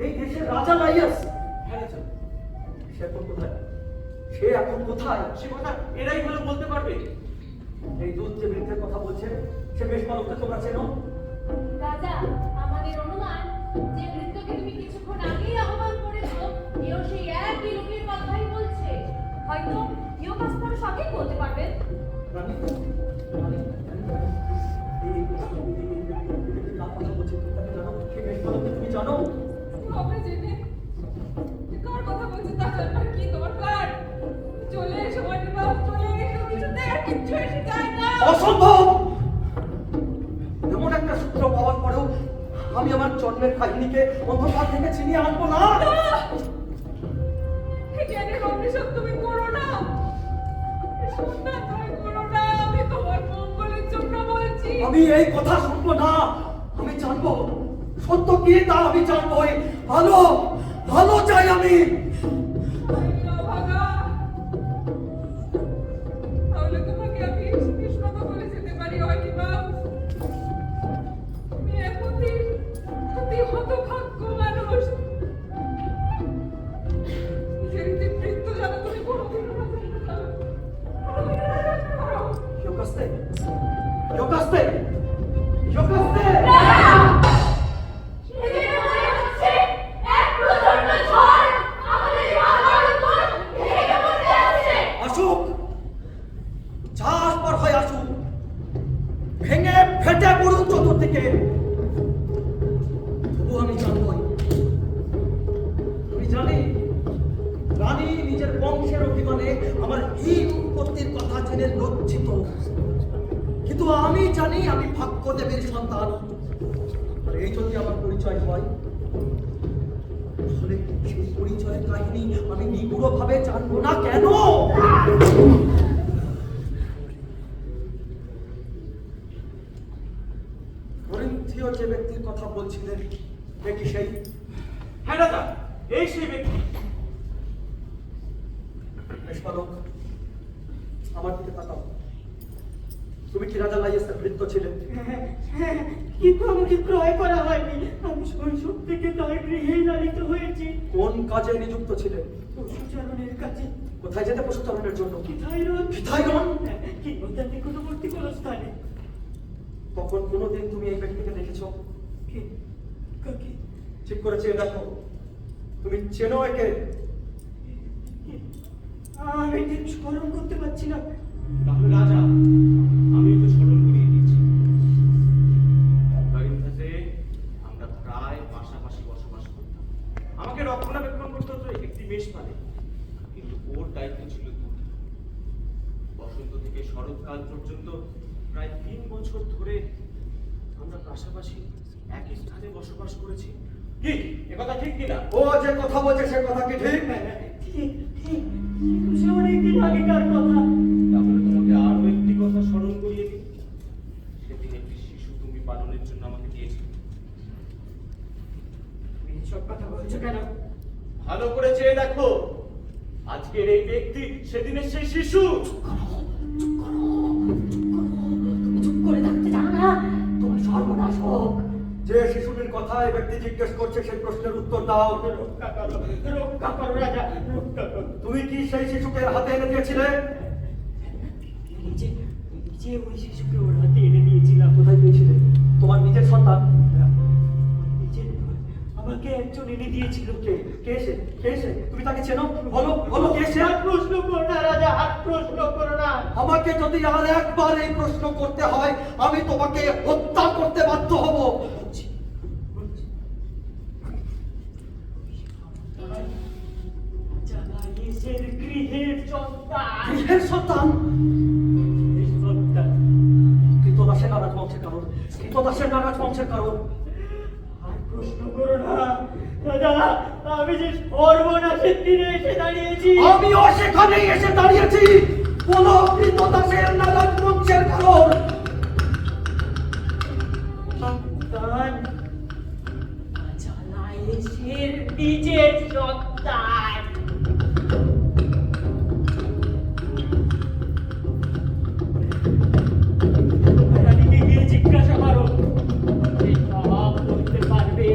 এই দেশের রাজা লাইয়াস? হ্যাঁ রাজা। সে এখন কোথায়? সে এখন কোথায়? সে কথা এরাই ভালো বলতে পারবে। এই দুধ যে বৃদ্ধের কথা বলছে সে বেশ বালককে তোমরা চেনো? রাজা, আমাদের অনুমান যে বৃদ্ধকে তুমি কিছুক্ষণ আগেই আহ্বান করেছো, এও সেই একই লোকের কথাই বলছে। হয়তো ইও কাস্তার সঠিক বলতে পারবেন। রানী, রানী, কার কথা বলছে তুমি তাকে জানো? সে বেশ বালককে তুমি জানো? কবে জেনে কার কথা বলছে তা জানবার কি দরকার? চলে এসো লেডিবাস, চলে এসো। কিছুতে আর কিচ্ছু এসে যায় না। অসম্ভব! এমন একটা সূত্র পাওয়ার পরেও আমি আমার জন্মের কাহিনীকে অন্ধকার থেকে ছিনিয়ে আনবো না। এই জ্ঞানের অন্বেষণ তুমি করো না। এসব না তুমি করো না। আমি তোমার মঙ্গলের জন্য বলছি। আমি এই কথা শুনবো না। আমি জানবো সত্য কি তা আমি জানবোই। ভালো ভালো চাই আমি। ভাগা, তাহলে তোমাকে আমি কৃষ্ণকে বলে যেতে পারি হয়নি বাপ। তুমি এক অতি হতভাগ্য মানুষ। নিজের ইতিবৃত্ত জানো তুমি কোনোদিনও না জানতে পারো। Yokaste! Yokaste! Yokaste! এদিকে মনে হচ্ছে এক প্রচণ্ড ঝড় আমাদের মাথার উপর ভেঙে পড়তে আসছে। আসুক, যা আসবার হয় আসুক, ভেঙে ফেটে পড়ুন চতুর্দিকে। তবু আমি জানবই। আমি জানি রানী নিজের বংশের অভিমানে আমার এই উৎপত্তির কথা জেনে লজ্জিত, কিন্তু আমি জানি আমি ভাগ্যদেবীর সন্তান। আর এই যদি আমার পরিচয় হয়, তাহলে সেই পরিচয়ের কাহিনী আমি নিগুড়ভাবে জানবো না কেন? করিন্থীয় যে ব্যক্তির কথা বলছিলেন, এ কি সেই? হ্যাঁ রাজা, এই সেই ব্যক্তি। বেশ বালক, আমার দিকে তাকাও। তুমি কি রাজা লাইয়েসের ভৃত্য ছিলে? হ্যাঁ, কিন্তু আমাকে ক্রয় করা হয়নি। আমি শৈশব থেকে তার গৃহেই লালিত হয়েছি। কোন কাজে নিযুক্ত ছিলে? পশুচারণের কাছে। কোথায় যেতে পশুচারণের জন্য? কিথাইরন। কিথাইরন? কিংবদন্তি নিকটবর্তী কোনো স্থানে। তখন কোনোদিন তুমি এই ব্যক্তিকে দেখেছো? কে? কাকে? ঠিক করে চেয়ে দেখো, তুমি চেনো একে? আমি ঠিক স্মরণ করতে পারছি না। তাহলে রাজা, আমি তো স্মরণ করিয়ে দিচ্ছি। করিন্থাতে আমরা প্রায় পাশাপাশি বসবাস করতাম। আমাকে রক্ষণাবেক্ষণ করতে হতো একটি মেষপালে, কিন্তু ওর দায়িত্ব ছিল দুটি। বসন্ত থেকে শরৎকাল পর্যন্ত প্রায় 3 বছর ধরে আমরা পাশাপাশি একই স্থানে বসবাস করেছি। কি একথা ঠিক কিনা? ও যে কথা বলছে সে কথা কি ঠিক? ঠিক, ঠিক। সে অনেকদিন আগেকার কথা। তাহলে তোমাকে আরো একটি কথা স্মরণ করিয়ে দিই। সেদিন একটি শিশু তুমি পালনের জন্য আমাকে দিয়েছিলে। তুমি এসব কথা বলছো কেন? ভালো করে চেয়ে দেখো, আজকের এই ব্যক্তি সেদিনের সেই শিশু। তুমি চুপ করে থাকতে জানো না? তোমার সর্বনাশ হোক। যে শিশুটির কথা এই ব্যক্তি জিজ্ঞেস করছে সেই প্রশ্নের উত্তর দাও। রক্ষা করো, রক্ষা করো রাজা, রক্ষা করো। তুমি কি সেই শিশুকে হাতে এনে দিয়েছিলে? নিজে ওই শিশুকে ওর হাতে এনে দিয়েছিলাম। কোথায় পেয়েছিলে? তোমার নিজের সন্তান? নিজে নয়, আমাকে একজন এনে দিয়েছিল। কে? কে সে? কে সে? তুমি তাকে চেনো? বলো বলো, কে সে? আর প্রশ্ন করো না রাজা, আর প্রশ্ন করো না। আমাকে যদি আর একবার এই প্রশ্ন করতে হয়, আমি তোমাকে হত্যা করতে বাধ্য হব। জালাইয়েসের গৃহের সন্তান। গৃহের সন্তান? গৃহের সন্তান। কৃতদাসের নারাজ বংশের কারণ, কৃতদাসের নারাজ বংশের কারণ। আর প্রশ্ন করো না রাজা, আমি যে সর্বনাশের তীরে এসে দাঁড়িয়েছি। আমিও সেখানেই এসে দাঁড়িয়েছি। বলো, কৃতদাসের নারাজ বংশের কারণ। সন্তান জালাইয়েসের নিজের সন্তান। রানীকে গিয়ে জিজ্ঞাসা করো, সে সব বলতে পারবে।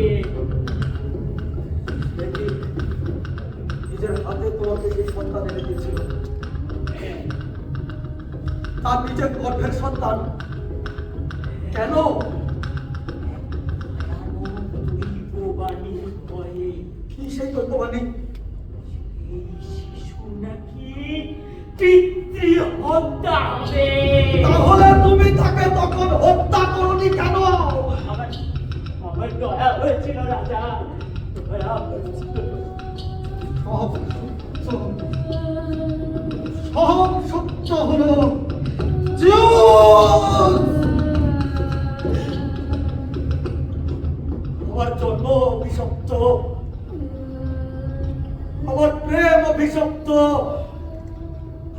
দেখি, নিজের হাতে তোমাকে সেই সন্তান এনে দিয়েছিল, তার নিজের গর্ভের সন্তান। কেন? দৈববাণীর ভয়ে। কি সেই দৈববাণী? এই শিশু নাকি পিতৃ হত্যা হবে। তাহলে তুমি তাকে তখন হত্যা করনি কেন? আমার দয়া হয়েছিল রাজা, দয়া হয়েছিল। সব সব সত্য হলো।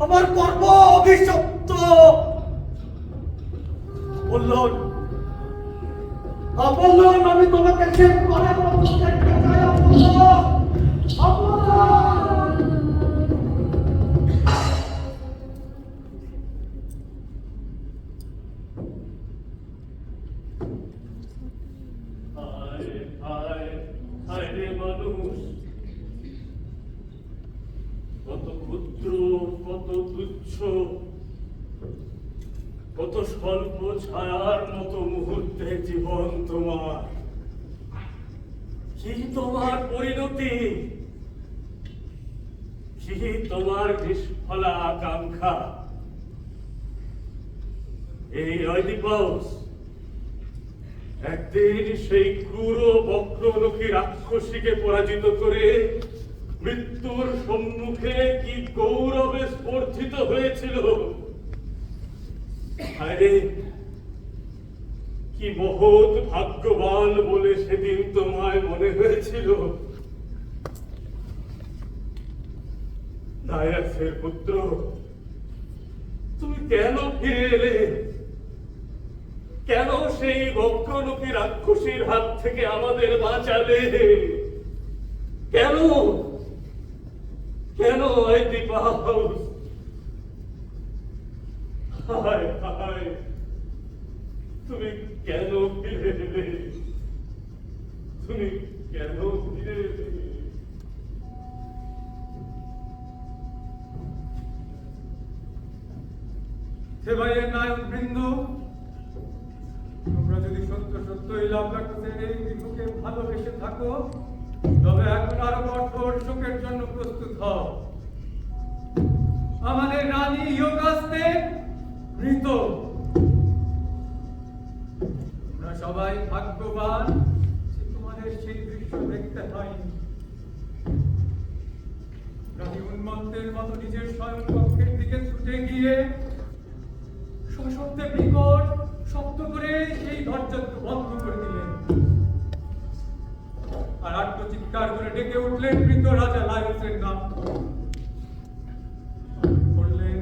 আমার কর্ম অভিশপ্ত। বললেন বললেন আমি তোমাকে শেষ করে মতো দেখতে চাই অপল্লন। অপল্লন! হায় হায় হায় রে মানুষ, কত ক্ষুদ্র, কত তুচ্ছ, কত স্বল্প ছায়ার মতো মুহূর্তে জীবন তোমার। কি তোমার পরিণতি, কি তোমার নিষ্ফলা আকাঙ্ক্ষা। এই অয়দিপাউস একদিন সেই ক্রূর বক্রলোকী রাক্ষসীকে পরাজিত করে মৃত্যুর সম্মুখে কি গৌরবে স্পর্ধিত হয়েছিল। আরে কি মহৎ ভাগ্যবান বলে সেদিন তোমায় মনে হয়েছিল। দায়াসের পুত্র, তুমি কেন ফিরে এলে? কেন সেই বক্রলোকী রাক্ষসীর হাত থেকে আমাদের বাঁচালে? কেন কেন অয়দিপাউস? হায় হায়, তুমি কেন ফিরে এলে? তুমি কেন ফিরে এলে? সেবাইয়ের নায়ক বৃন্দ, তোমরা যদি সত্য সত্যই লাভরাক্ষসের এই বিভুকে ভালোবেসে থাকো, তবে এখন আরো কঠোর শোকের জন্য প্রস্তুত হও। আমাদের রানী ইয়োগাস্তে মৃত। তোমরা সবাই ভাগ্যবান যে তোমাদের সেই দৃশ্য দেখতে হয়নি। রানী উন্মত্তের মতো নিজের শয়ন কক্ষের দিকে ছুটে গিয়ে সশব্দে বিকট শব্দ করে সেই দরজা বন্ধ করে দিলেন, আর আত্মচিৎকার করে ডেকে উঠলেন মৃত রাজা লায়সের নাম। বললেন,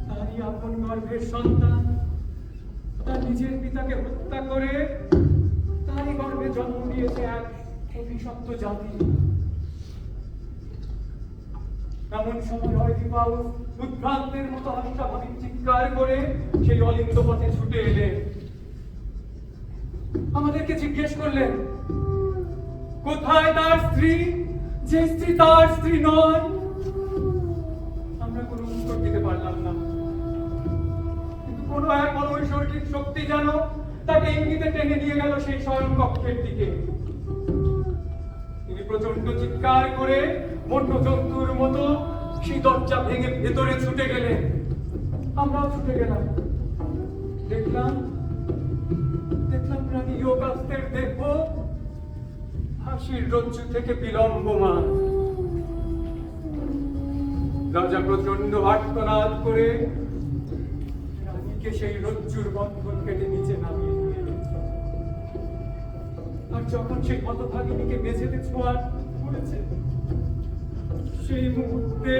তারই আপন গর্ভের সন্তান তার নিজের পিতাকে হত্যা করে তারই গর্ভে জন্ম দিয়েছে এক অভিশপ্ত জাতি। এমন সময় অয়দিপাউস উদ্ভ্রান্তের মতো আশাভাবী চিৎকার করে সেই অলিন্দ পথে ছুটে এলেন। আমাদেরকে জিজ্ঞেস করলেন, কোথায় তার স্ত্রী, যে স্ত্রী তার স্ত্রী নয়? আমরা কোনো উত্তর দিতে পারলাম না, কিন্তু কোনো এক অনৈসর্গিক শক্তি যেন তাকে ইঙ্গিতে টেনে নিয়ে গেল সেই শয়ন কক্ষের দিকে। তিনি প্রচন্ড চিৎকার করে বন্য জন্তুর মতো সেই দরজা ভেঙে ভেতরে ছুটে গেলেন। আমরাও ছুটে গেলাম। দেখলাম রানী ইয়োগাস্তের দেহ হাসির রজ্জু থেকে বিলম্বমান। রাজা প্রচন্ড আর্তনাদ করে রানীকে সেই রজ্জুর বন্ধন কেটে নিচে নামিয়ে দিয়ে দিলেন। আর যখন সেই হতভাগিনীকে মেঝেতে ছোঁয়া পড়েছে, সেই মুহূর্তে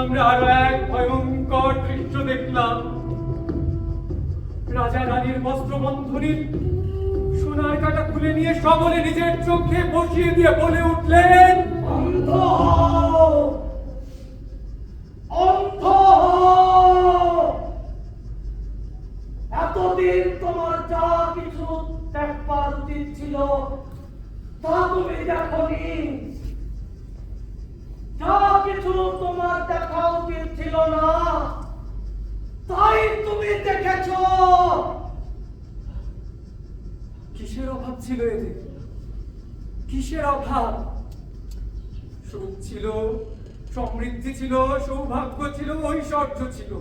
আমরা আরো এক ভয়ঙ্কর দৃশ্য দেখলাম। রাজা রানীর বস্ত্রবন্ধনীর সোনার কাটা খুলে নিয়ে সকলে নিজের চোখে বসিয়ে দিয়ে বলে উঠলেন, অন্ধ হও! অন্ধ হও! এতদিন তোমার যা কিছু দেখবার উচিত ছিল তা তুমি দেখনি। যা কিছু তোমার দেখা উচিত ছিল না তাই তুমি দেখেছো। কিসের অভাব ছিল এদের? কিসের অভাব? সুখ ছিল, সমৃদ্ধি ছিল, সৌভাগ্য ছিল, ঐশ্বর্য ছিল,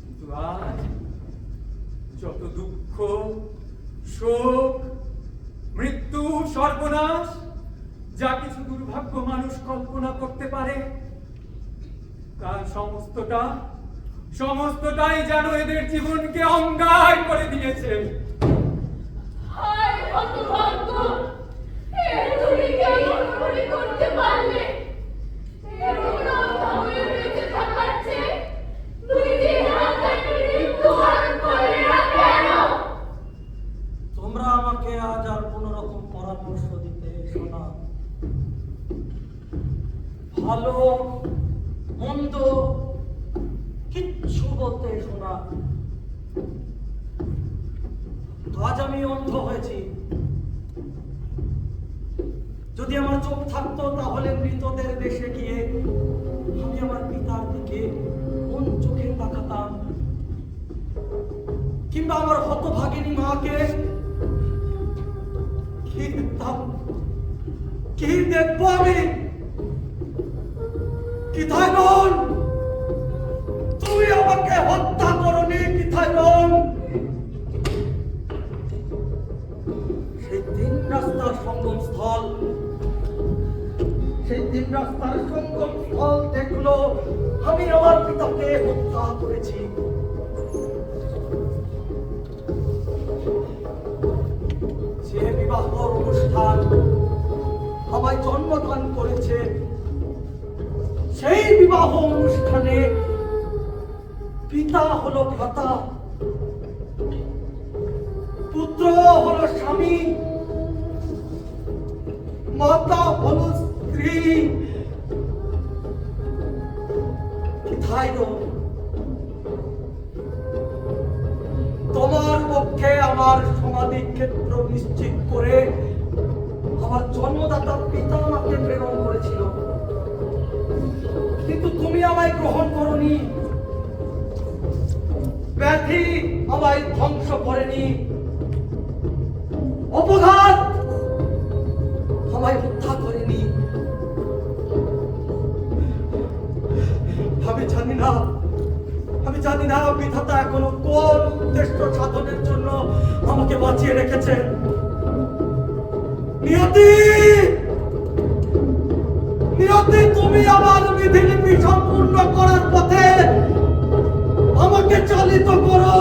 কিন্তু আজ যত দুঃখ, শোক, মৃত্যু, সর্বনাশ, যা কিছু দুর্ভাগ্য মানুষ কল্পনা করতে পারে, তার সমস্তটাই যেন এদের জীবনকে অঙ্গার করে দিয়েছে। হায় হতভাগ্য! এ তুমি কেমন করে করতে পারলে? যদি আমার চোখ থাকতো তাহলে মৃতদের দেশে গিয়ে আমি আমার পিতার দিকে কোন চোখে তাকাতাম, কিংবা আমার হতভাগিনী মাকে কি দেখতাম, কি দেখবো আমি? কিথায়রন, তুমি আমাকে হত্যা করনি কিথায়রন। সেই তিন রাস্তার সঙ্গম স্থল, সেই তিন রাস্তার সঙ্গম স্থল দেখলো আমি আমার পিতাকে হত্যা করেছি। যে বিবাহ অনুষ্ঠান আমায় জন্মদান করেছে, সেই বিবাহ অনুষ্ঠানে পিতা হলো ভ্রাতা, পুত্র হলো স্বামী, মাতা হলো স্ত্রী। কিথায়রন, তোমার পক্ষে আমার সমাধি ক্ষেত্র নিশ্চিত করে আমার জন্মদাতা পিতা আমাকে প্রেরণ করেছিল, কিন্তু তুমি আমায় গ্রহণ করনি। ব্যাধি আমায় ধ্বংস করেনি, অপঘাত আমায় হত্যা করেনি। আমি জানি না বিধাতা এখনো কোন উদ্দেশ্য সাধনের জন্য আমাকে বাঁচিয়ে রেখেছেন। নিয়তি, নিয়তি, তুমি আমার বিধিলিপি সম্পূর্ণ করার পথে আমাকে চালিত করো,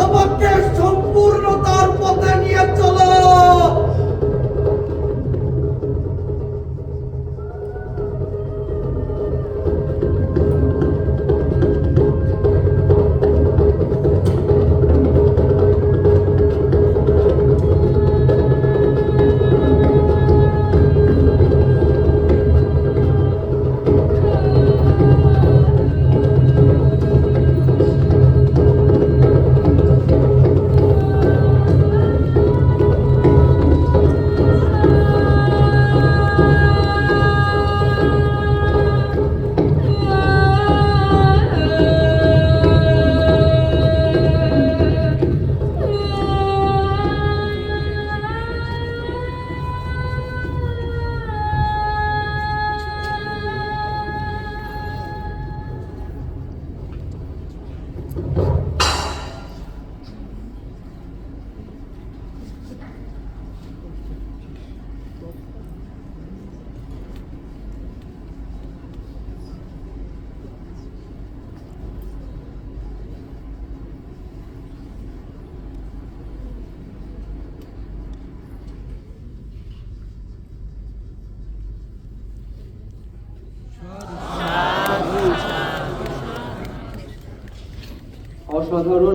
আমাকে সম্পূর্ণতার পথে নিয়ে চলো। অসাধারণ